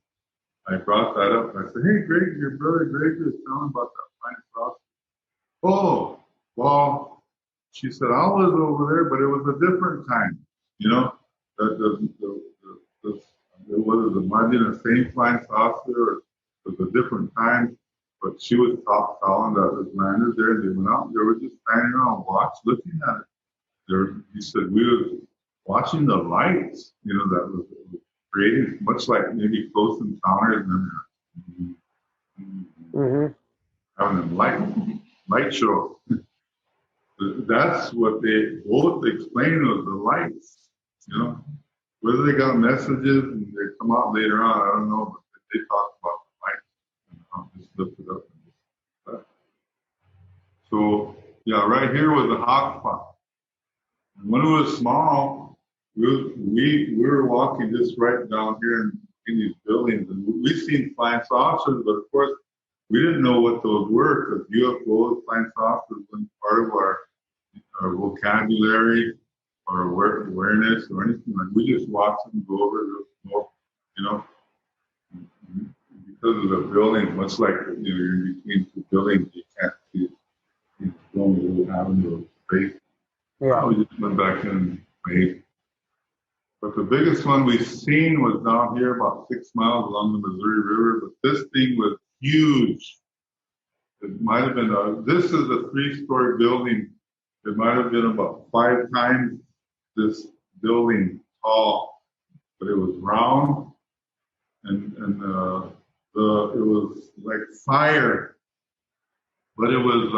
Speaker 2: I brought that up. I said, hey, Greg, your brother Greg is telling about that flying saucer. Oh, well, she said, I was over there, but it was a different time, you know? It was imagine the same flying saucer, or it was a different time, but she was telling that it landed there, and they went out, they were just standing around, looking at it. He said, we were watching the lights, you know, that was created, much like maybe Close Encounters, and having a light show. That's what they both explained, was the lights, you know. Whether they got messages and they come out later on, I don't know, but they talk about the lights, and I'll just lift it up and just that. So yeah, right here was the hot spot. And when it was small, we were walking just right down here in these buildings, and we've seen flying saucers, but of course we didn't know what those were because UFOs, flying saucers, weren't part of our vocabulary or awareness or anything. Like we just watched them go over the smoke, you know, because of the buildings. Much like you're in between two buildings, you can't see. It's going to avenue of space.
Speaker 1: Yeah.
Speaker 2: We just went back in and made. But the biggest one we've seen was down here about 6 miles along the Missouri River. But this thing was huge. It might have been this is a 3-story building. It might have been about 5 times this building tall, but it was round and it was like fire, but it was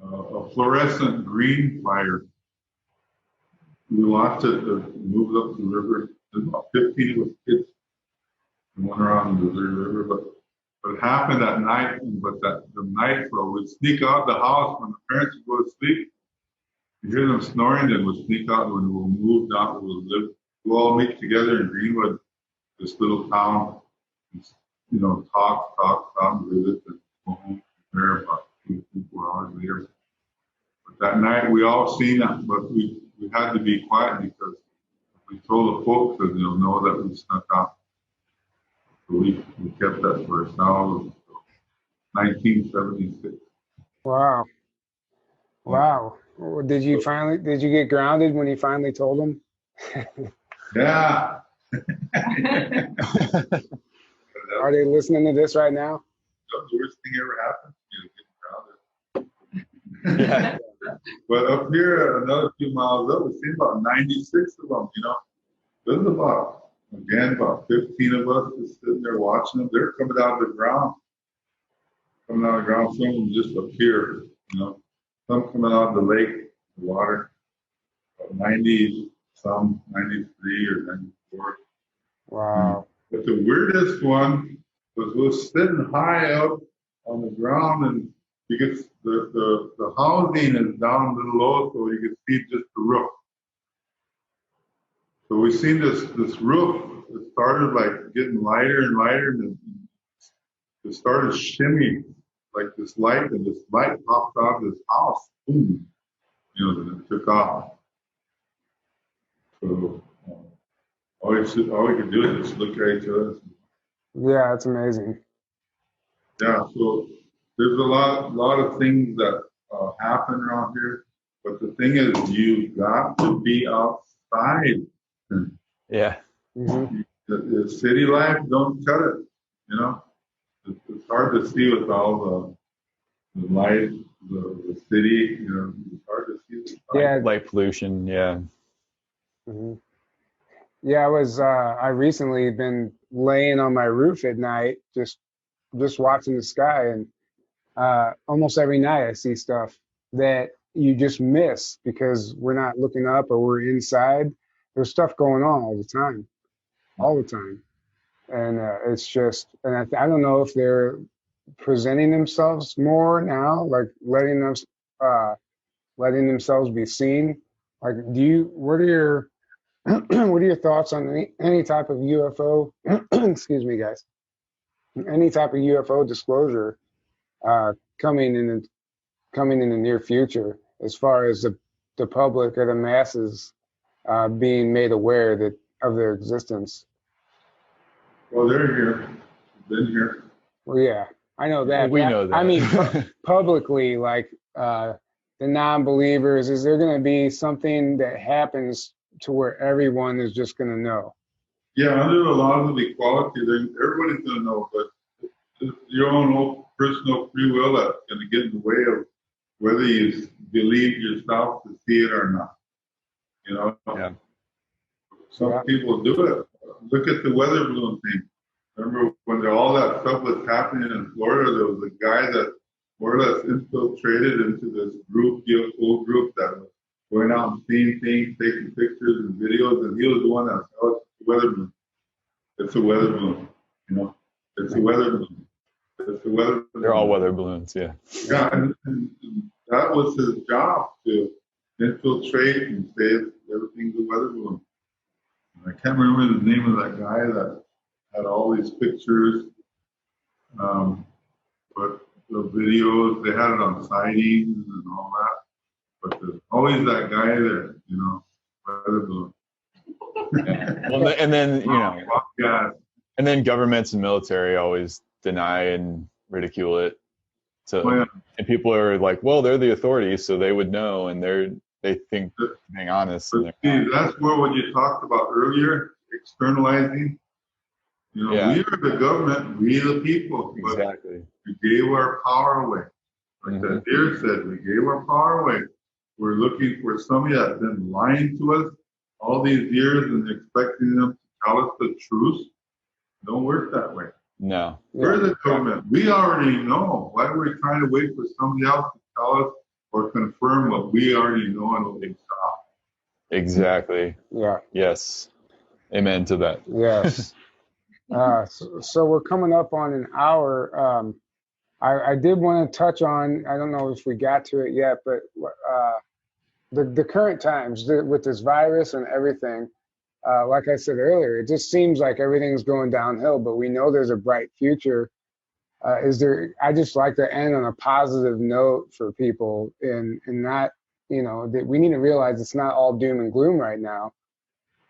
Speaker 2: a fluorescent green fire. We watched it move up the river. There's about 15 of us kids and went around the Missouri River, but it happened at night. But the night flow would sneak out the house when the parents would go to sleep. You hear them snoring, and we'll sneak out when we'll move down. We'll all meet together in Greenwood, this little town. You know, talk, visit, and go home there about 2-4 hours later. But that night we all seen that, but we had to be quiet because if we told the folks, then they'll know that we snuck out. So we kept that for ourselves. 1976.
Speaker 1: Wow. Wow. Did you get grounded when you finally told them?
Speaker 2: Yeah.
Speaker 1: Are they listening to this right now?
Speaker 2: That's the worst thing ever happened. Yeah. But up here, another few miles up, we see about 96 of them, you know. There's about 15 of us just sitting there watching them. They're coming out of the ground. Some of them just up here, you know. Some coming out of the lake, the water. About 90, some 93 or 94.
Speaker 1: Wow.
Speaker 2: But the weirdest one was sitting high up on the ground, and you could the housing is down a little low, so you could see just the roof. So we seen this roof. It started like getting lighter and lighter, and it started shimmying like this light, and this light popped out of this house. Boom! You know, and it took off. So all we could do is just look at each other.
Speaker 1: Yeah, it's amazing.
Speaker 2: Yeah, so there's a lot of things that happen around here, but the thing is, you got to be outside.
Speaker 4: Yeah.
Speaker 1: Mm-hmm.
Speaker 2: The city life don't cut it. You know, it's hard to see with all the light, the city. You know, it's hard to see.
Speaker 1: Yeah,
Speaker 4: light pollution. Yeah.
Speaker 1: Mm-hmm. Yeah, I recently been laying on my roof at night, just watching the sky, and almost every night I see stuff that you just miss because we're not looking up or we're inside. There's stuff going on all the time, and it's just, and I don't know if they're presenting themselves more now, like letting themselves be seen. Like, what are your what are your thoughts on any type of UFO? Excuse me, guys. Any type of UFO disclosure coming in the near future, as far as the public or the masses being made aware of their existence?
Speaker 2: Well, they're here. Been here.
Speaker 1: Well, yeah, I know that.
Speaker 4: We know that.
Speaker 1: I mean, publicly, like the non-believers, is there going to be something that happens to where everyone is just going to know?
Speaker 2: Yeah, under the laws of equality, everybody's going to know, but it's your own personal free will that's going to get in the way of whether you believe yourself to see it or not. You know?
Speaker 4: Yeah.
Speaker 2: Some people do it. Look at the weather balloon thing. Remember when all that stuff was happening in Florida, there was a guy that more or less infiltrated into this group, UFO group, that was going out and seeing things, taking pictures and videos, and he was the one that was, oh, it's a weather balloon. It's a weather balloon. You know, it's a weather balloon. It's a weather balloon.
Speaker 4: They're all weather balloons, yeah.
Speaker 2: Yeah, and that was his job, to infiltrate and say everything's a weather balloon. I can't remember the name of that guy that had all these pictures, but the videos, they had it on sightings and all that. But there's always that guy there, weather balloon.
Speaker 4: Yeah. Well, and then,
Speaker 2: Yeah.
Speaker 4: and then governments and military always deny and ridicule it. So,
Speaker 2: Oh, yeah.
Speaker 4: and people are like, well, they're the authorities, so they would know, and they think they're being honest.
Speaker 2: But see, that's where what you talked about earlier, externalizing.
Speaker 4: Yeah.
Speaker 2: We are the government, we the people.
Speaker 4: Exactly.
Speaker 2: We gave our power away. Like that deer said, we gave our power away. We're looking for somebody that's been lying to us all these years and expecting them to tell us the truth. Don't work that way.
Speaker 4: No.
Speaker 2: We're the government. We already know. Why are we trying to wait for somebody else to tell us or confirm what we already know and what we saw?
Speaker 4: Exactly.
Speaker 1: Yeah.
Speaker 4: Yes. Amen to that.
Speaker 1: Yes. So we're coming up on an hour. I did want to touch on, I don't know if we got to it yet, but the current times with this virus and everything, like I said earlier, it just seems like everything's going downhill, but we know there's a bright future. I just like to end on a positive note for people and not, that we need to realize it's not all doom and gloom right now.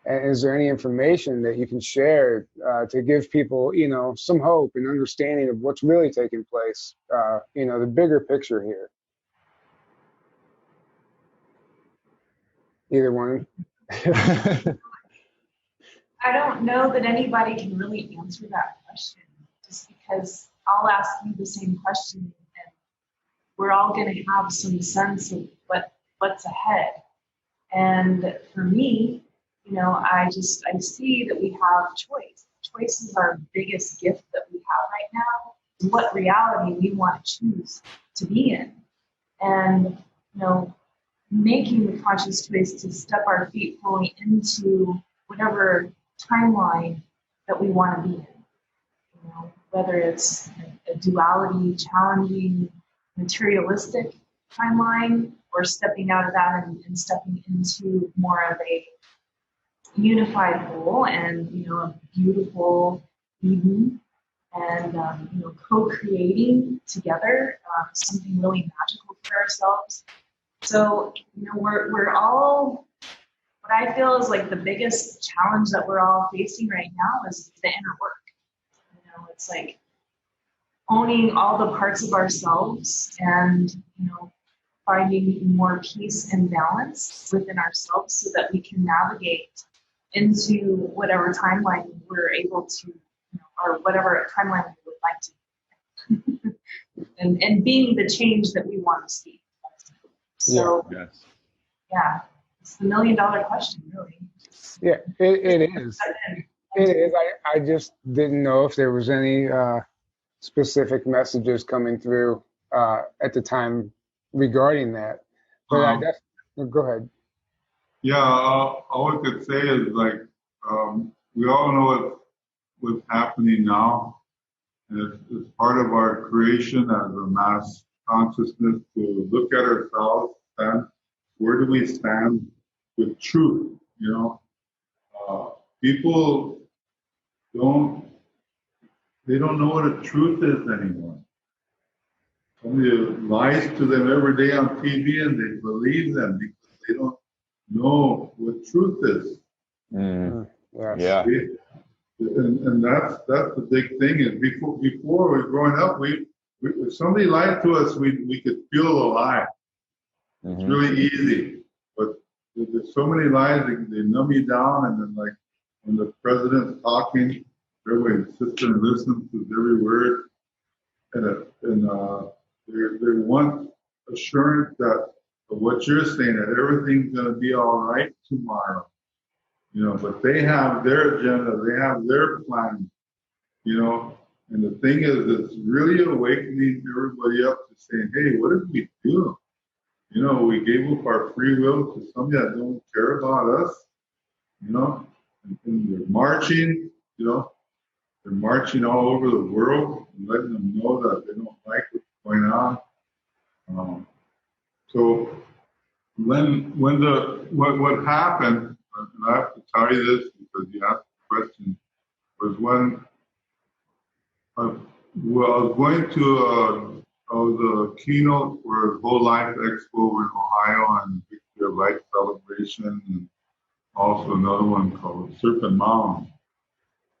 Speaker 1: And is there any information that you can share to give people, some hope and understanding of what's really taking place, the bigger picture here? Either one.
Speaker 3: I don't know that anybody can really answer that question, just because I'll ask you the same question and we're all going to have some sense of what's ahead. And for me, I see that we have choice. Choice is our biggest gift that we have right now. What reality we want to choose to be in. And, making the conscious choice to step our feet fully into whatever timeline that we want to be in. Whether it's a duality, challenging, materialistic timeline, or stepping out of that and stepping into more of a unified whole and a beautiful Eden, and co-creating together something really magical for ourselves. So we're all, what I feel is like the biggest challenge that we're all facing right now is the inner work. It's like owning all the parts of ourselves and finding more peace and balance within ourselves so that we can navigate into whatever timeline we're able to, or whatever timeline we would like to, and being the change that we want to see. So, yeah, it's the $1 million question, really.
Speaker 1: Yeah, it is. It is. I just didn't know if there was any specific messages coming through at the time regarding that. But I guess, go ahead.
Speaker 2: Yeah, all I could say is we all know what's happening now. And it's part of our creation as a mass consciousness to look at ourselves and where do we stand with truth, people don't know what a truth is anymore. Somebody lies to them every day on TV and they believe them because they don't know what truth is.
Speaker 1: Yeah.
Speaker 2: And that's the big thing is before we were growing up, if somebody lied to us, we could feel the lie. It's really easy, but there's so many lies they numb you down, and then when the president's talking, everybody sits there and listens to every word, and they want assurance that what you're saying that everything's going to be all right tomorrow. But they have their agenda, they have their plan, and the thing is, it's really awakening everybody up to saying, hey, what did we do? We gave up our free will to somebody that don't care about us, and they're marching, they're marching all over the world and letting them know that they don't like what's going on. So what happened, and I have to tell you this because you asked the question, was when I was going to the keynote for the Whole Life Expo in Ohio and Victory of Life Celebration, and also another one called Serpent Mound.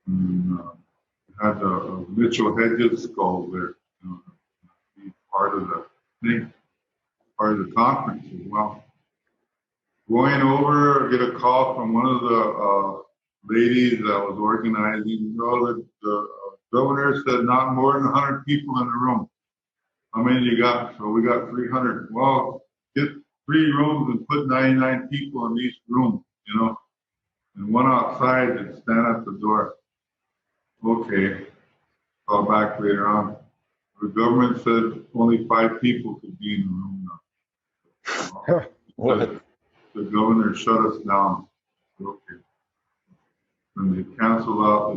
Speaker 2: And had a Mitchell Hedges skull there, be part of the thing, part of the conference as well. Going over, I get a call from one of the ladies that was organizing. The governor said not more than 100 people in the room. How many you got? So we got 300. Well, get 3 rooms and put 99 people in each room, and one outside and stand at the door. Okay, call back later on. The government said only 5 people could be in the room now.
Speaker 4: What?
Speaker 2: The governor shut us down. Okay. And they canceled out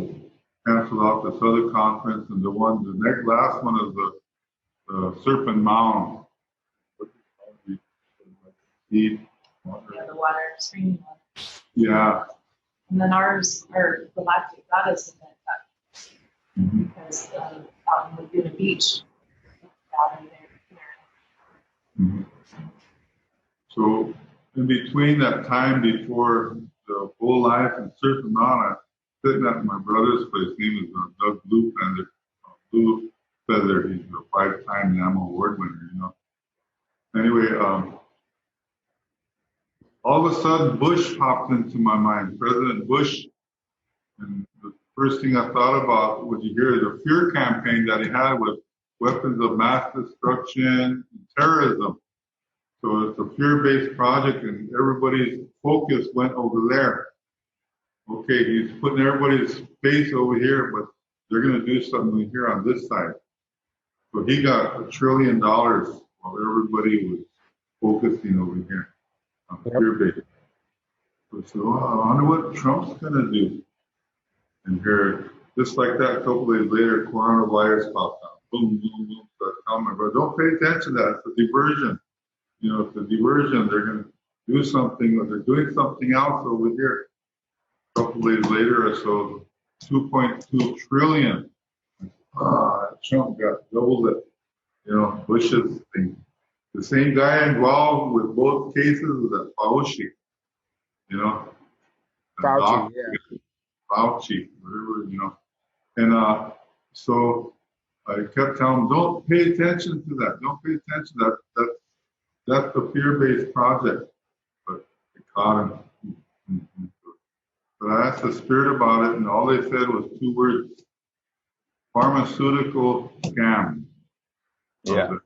Speaker 2: this other conference, and the next last one is the Serpent Mound.
Speaker 3: Yeah, the water, streaming water.
Speaker 2: Yeah.
Speaker 3: And then the lactic goddess event because out in Laguna Beach, down there.
Speaker 2: Mm-hmm. So in between that time before the Whole Life and Serpent Mound, I'm sitting at my brother's place. His name is Doug Blue Feather. He's a 5-time NAMO award winner, Anyway, all of a sudden Bush popped into my mind, President Bush. And the first thing I thought about was you hear the fear campaign that he had with weapons of mass destruction and terrorism. So it's a fear-based project, and everybody's focus went over there. Okay, he's putting everybody's face over here, but they're going to do something here on this side. So he got $1 trillion while everybody was focusing over here on fear-based. So I wonder what Trump's going to do. And here, just like that, a couple days later, coronavirus popped out. Boom, boom, boom. So I tell my brother, don't pay attention to that. It's a diversion. It's a diversion. They're going to do something, or they're doing something else over here. A couple days later or so, 2.2 trillion. Trump got double it. Bush's thing. The same guy involved with both cases was that Fauci.
Speaker 1: Fauci, yeah.
Speaker 2: Fauci, whatever, And so I kept telling him, don't pay attention to that. Don't pay attention to that. That's the fear-based project. But they caught him. Mm-hmm. But I asked the spirit about it, and all they said was 2 words: pharmaceutical scam.
Speaker 4: Yeah.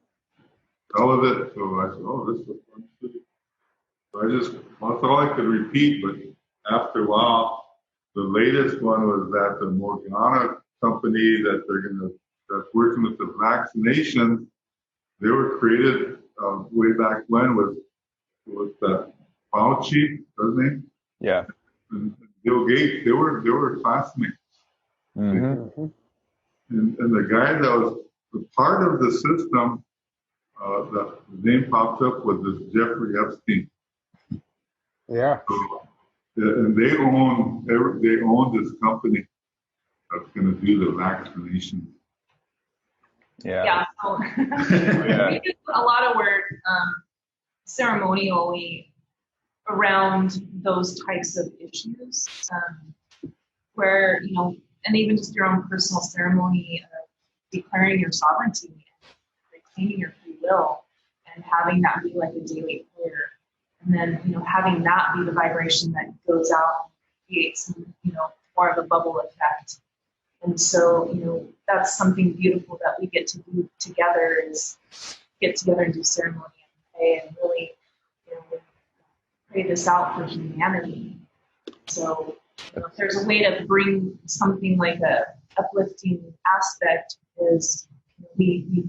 Speaker 2: That was it. So I said, oh, this is a pharmaceutical. So that's all I could repeat. But after a while, the latest one was that the Morgana company that's working with the vaccinations, they were created way back when with Fauci, his name?
Speaker 4: Yeah.
Speaker 2: And Bill Gates, they were classmates.
Speaker 4: Mm-hmm.
Speaker 2: And the guy that was part of the system, the name popped up was this Jeffrey Epstein.
Speaker 1: Yeah.
Speaker 2: So, and they own this company that's going to do the vaccination.
Speaker 3: Yeah. So we do a lot of work ceremonially around those types of issues, where and even just your own personal ceremony of declaring your sovereignty and reclaiming your free will, and having that be like a daily prayer, and then having that be the vibration that goes out and creates more of a bubble effect. And so that's something beautiful that we get to do together, is get together and do ceremony and pray and really pray this out for humanity. So if there's a way to bring something like a uplifting aspect, is we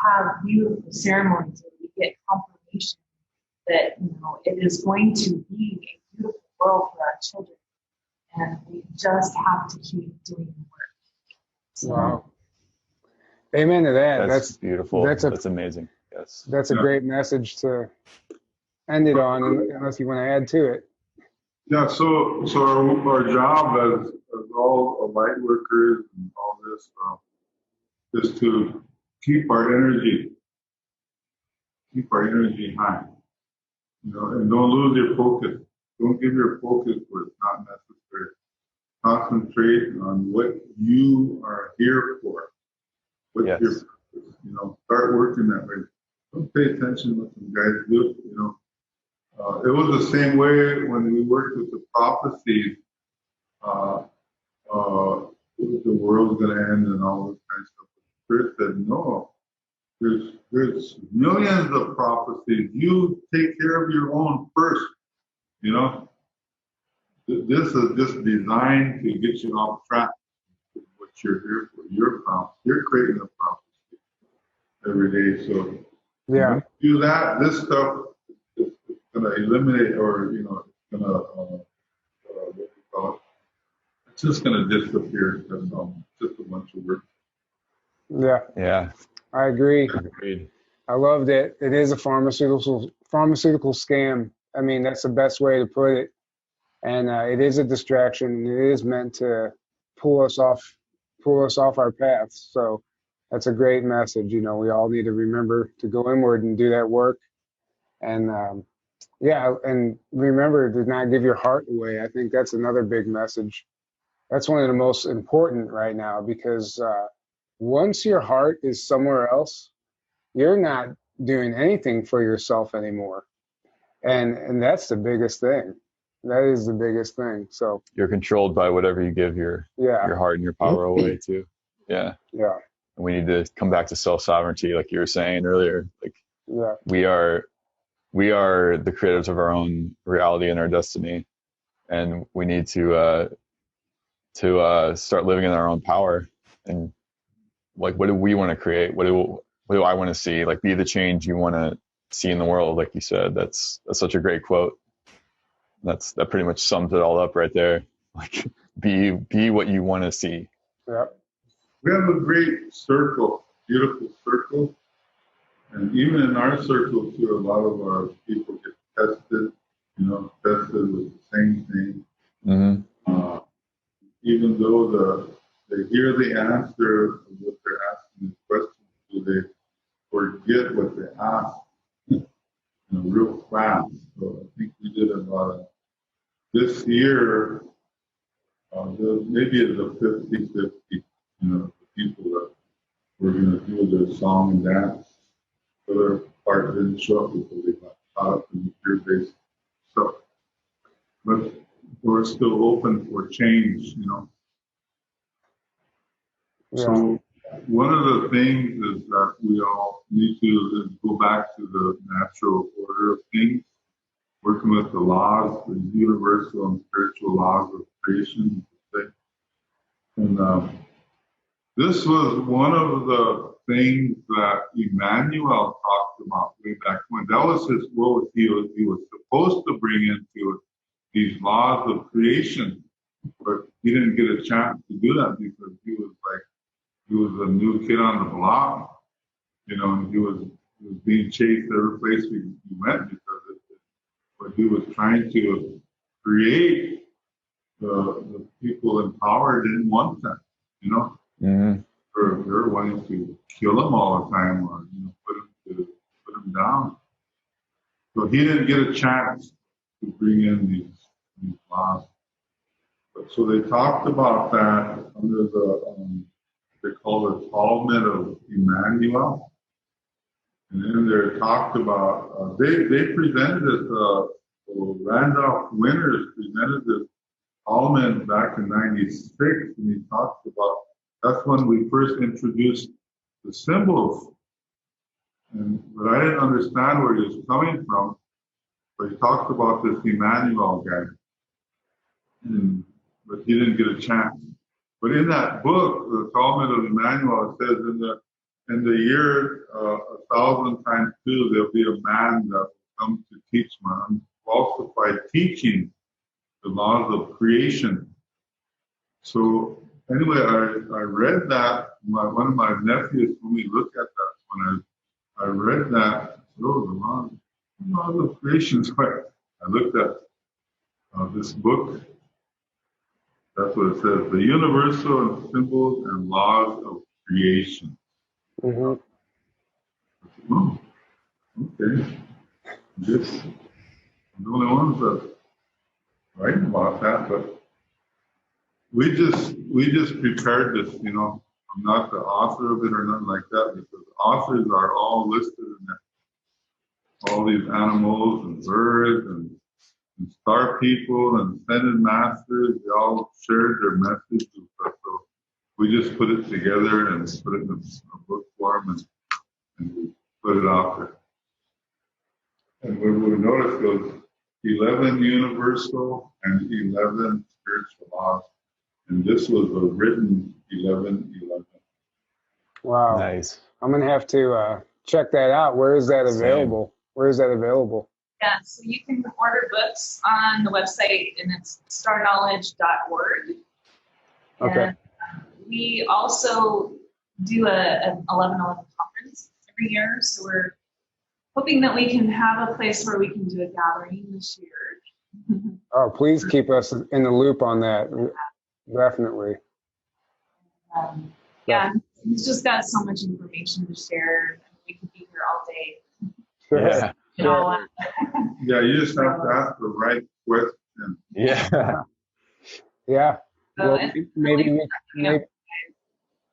Speaker 3: have beautiful ceremonies where we get confirmation that it is going to be a beautiful world for our children, and we just have to keep doing the work. So,
Speaker 1: wow. Amen to that.
Speaker 4: That's beautiful. That's amazing. Yes.
Speaker 1: That's a great message to end it on, unless you want to add to it.
Speaker 2: Yeah, so our job as all light workers and all this is to keep our energy high, you know, and don't lose your focus. Don't give your focus where it's not necessary. Concentrate on what you are here for. What's your purpose? You know, start working that way. Don't pay attention to what some guys do, you know. It was the same way when we worked with the prophecies. The world's going to end and all this kind of stuff. The Spirit said, no, there's millions of prophecies. You take care of your own first, you know. This is just designed to get you off track with what you're here for. You're creating a prophecy every day. So
Speaker 1: Yeah.
Speaker 2: when you do that, this stuff is going to eliminate, or, you know, it's going to, what do you call it? It's just going to disappear. That's all. It's just a bunch of work.
Speaker 1: Yeah.
Speaker 4: Yeah.
Speaker 1: I agree.
Speaker 4: Agreed.
Speaker 1: I love that it is a pharmaceutical scam. I mean, that's the best way to put it. And it is a distraction, and it is meant to pull us off our paths. So that's a great message. You know, we all need to remember to go inward and do that work. And and remember to not give your heart away. I think that's another big message. That's one of the most important right now, because once your heart is somewhere else, you're not doing anything for yourself anymore. And that's the biggest thing. That is the biggest thing. So
Speaker 4: You're controlled by whatever you give your heart and your power away to. Yeah.
Speaker 1: Yeah.
Speaker 4: And we need to come back to self-sovereignty, like you were saying earlier. Like,
Speaker 1: Yeah.
Speaker 4: we are the creators of our own reality and our destiny, and we need to start living in our own power. And like, what do we want to create? What do I want to see? Like, be the change you want to see in the world. Like you said, that's such a great quote. That pretty much sums it all up right there. Like, be what you want to see.
Speaker 1: Yeah.
Speaker 2: We have a great circle, beautiful circle. And even in our circle, too, a lot of our people get tested, tested with the same thing.
Speaker 4: Mm-hmm.
Speaker 2: Even though they hear the answer of what they're asking the question, they forget what they asked real fast. So I think we did a lot of this year. Maybe it's a 50-50, the people that were going to do their song and dance. The other part didn't show up because they got caught up in the fear-based stuff. But we're still open for change,
Speaker 1: Yeah.
Speaker 2: So one of the things is that we all need to go back to the natural order of things, working with the laws, the universal and spiritual laws of creation. And this was one of the things that Emmanuel talked about way back when. That was what he was supposed to bring into it, these laws of creation. But he didn't get a chance to do that because he was a new kid on the block, and he was being chased every place he went but he was trying to create the people in power didn't want that,
Speaker 4: Mm-hmm.
Speaker 2: They're wanting to kill him all the time or put him down. So he didn't get a chance to bring in these laws. So they talked about that under they call it Talmud of Emmanuel. And then they talked about, they presented this, Randolph Winters presented this Talmud back in 96, and he talked about, that's when we first introduced the symbols. But I didn't understand where he was coming from, but he talked about this Emmanuel guy. But he didn't get a chance. But in that book, the Talmud of Emmanuel, it says in the year 1,000 times 2, there'll be a man that will come to teach my unfalsified teaching, the laws of creation. So anyway, I read that. One of my nephews told me look at that. When I read that, the laws of creation. illustrations, but I looked at this book. That's what it says: the universal symbols and laws of creation.
Speaker 1: Mm-hmm.
Speaker 2: Oh, okay. This, I'm the only ones that writing about that, but we just prepared this, you know. I'm not the author of it or nothing like that, because authors are all listed in there. All these animals and birds and star people and ascended masters, they all shared their message and stuff. So we just put it together and put it in a book form and we put it out there. And we noticed those 11 universal and 11 spiritual laws. And this was a written 11:11.
Speaker 1: Wow.
Speaker 4: Nice.
Speaker 1: I'm going to have to check that out. Where is that available?
Speaker 4: Same.
Speaker 1: Where is that available?
Speaker 3: Yeah, so you can order books on the website, and it's starknowledge.org.
Speaker 1: Okay.
Speaker 3: And we also do an 11:11 conference every year, so we're hoping that we can have a place where we can do a gathering this year.
Speaker 1: Oh, please keep us in the loop on that. Definitely.
Speaker 3: Yeah, he's just got so much information to share. We could be here all day.
Speaker 1: Sure.
Speaker 4: Yeah.
Speaker 3: You know,
Speaker 2: Yeah, you just have to ask the right question.
Speaker 4: Yeah.
Speaker 1: Yeah.
Speaker 3: so
Speaker 1: Well,
Speaker 3: it's
Speaker 1: maybe,
Speaker 3: really
Speaker 1: maybe,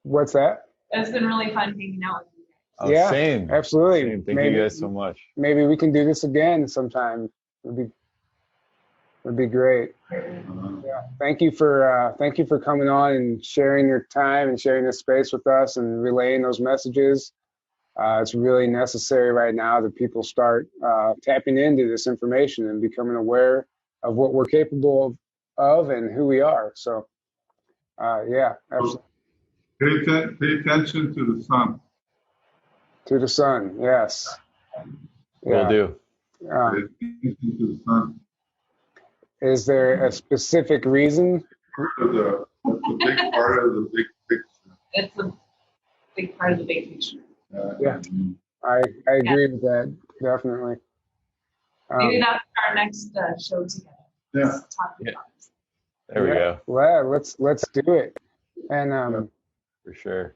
Speaker 1: what's that?
Speaker 3: It's been really fun hanging out with you guys.
Speaker 4: Oh,
Speaker 1: Yeah,
Speaker 4: same.
Speaker 1: absolutely.
Speaker 4: Same. Thank
Speaker 1: Maybe-
Speaker 4: you guys so much.
Speaker 1: Maybe we can do this again sometime. Would be great. Yeah. Thank you for coming on and sharing your time and sharing this space with us and relaying those messages. It's really necessary right now that people start tapping into this information and becoming aware of what we're capable of and who we are. So, yeah, absolutely.
Speaker 2: Pay attention to the sun.
Speaker 1: To the sun, yes.
Speaker 4: Will do.
Speaker 2: Pay attention to the sun.
Speaker 1: Is there a specific reason?
Speaker 2: That's a big part of the big picture.
Speaker 3: It's a big part of the big picture.
Speaker 1: Yeah. I agree with that, definitely.
Speaker 3: Maybe that's our next show together.
Speaker 2: Yeah.
Speaker 3: Let's talk about it.
Speaker 4: There we go.
Speaker 1: Well, let's do it. And
Speaker 4: For sure.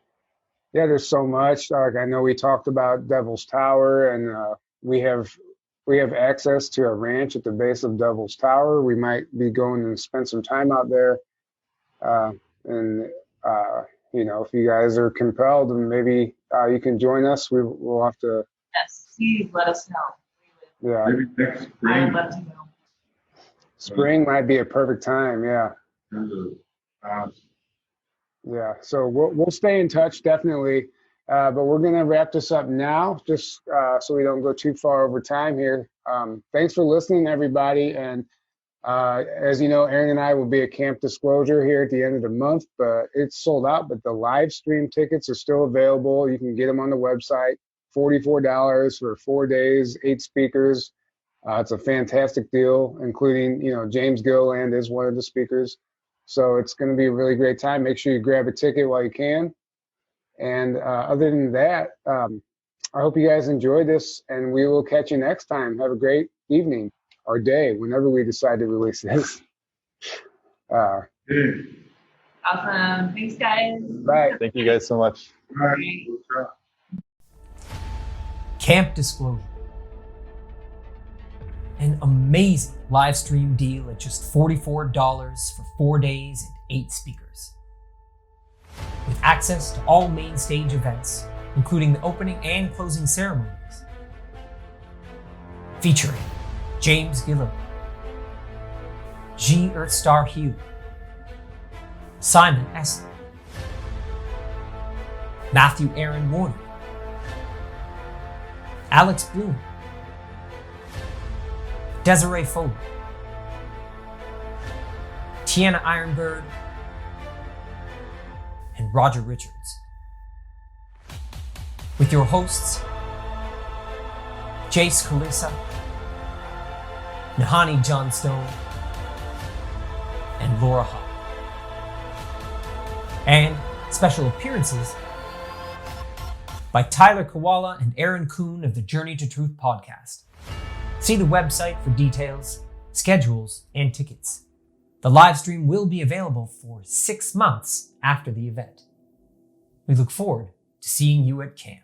Speaker 1: yeah, there's so much. Like I know we talked about Devil's Tower, and we have access to a ranch at the base of Devil's Tower. We might be going and spend some time out there. And you know, if you guys are compelled, and maybe you can join us. We'll have to.
Speaker 3: Yes, please let us know.
Speaker 1: Yeah,
Speaker 2: Maybe next
Speaker 3: I would
Speaker 2: spring.
Speaker 3: love to know.
Speaker 1: spring might be a perfect time. Yeah. Yeah, so we'll stay in touch definitely, but we're gonna wrap this up now, just so we don't go too far over time here. Thanks for listening, everybody, and as you know, Aaron and I will be at Camp Disclosure here at the end of the month, but it's sold out. But the live stream tickets are still available. You can get them on the website. $44 for 4 days, 8 speakers. It's a fantastic deal, including James Gilliland is one of the speakers. So it's going to be a really great time. Make sure you grab a ticket while you can. And other than that, I hope you guys enjoyed this, and we will catch you next time. Have a great evening or day, whenever we decide to release this.
Speaker 2: Hey,
Speaker 3: Awesome. Thanks, guys.
Speaker 1: Bye.
Speaker 4: Thank you guys so much.
Speaker 2: all right, good job.
Speaker 5: Camp Disclosure. An amazing live stream deal at just $44 for 4 days and 8 speakers. With access to all main stage events, including the opening and closing ceremonies. Featuring James Gilliland, G. Earthstar Hugh, Simon Esler, Matthew Aaron Warner, Alex Bloom, Desiree Foley, Tiana Ironbird, and Roger Richards. With your hosts, Jace Kulisa, Nahani Johnstone, and Laura Hall. And special appearances by Tyler Koala and Aaron Kuhn of the Journey to Truth podcast. See the website for details, schedules, and tickets. The live stream will be available for 6 months after the event. We look forward to seeing you at camp.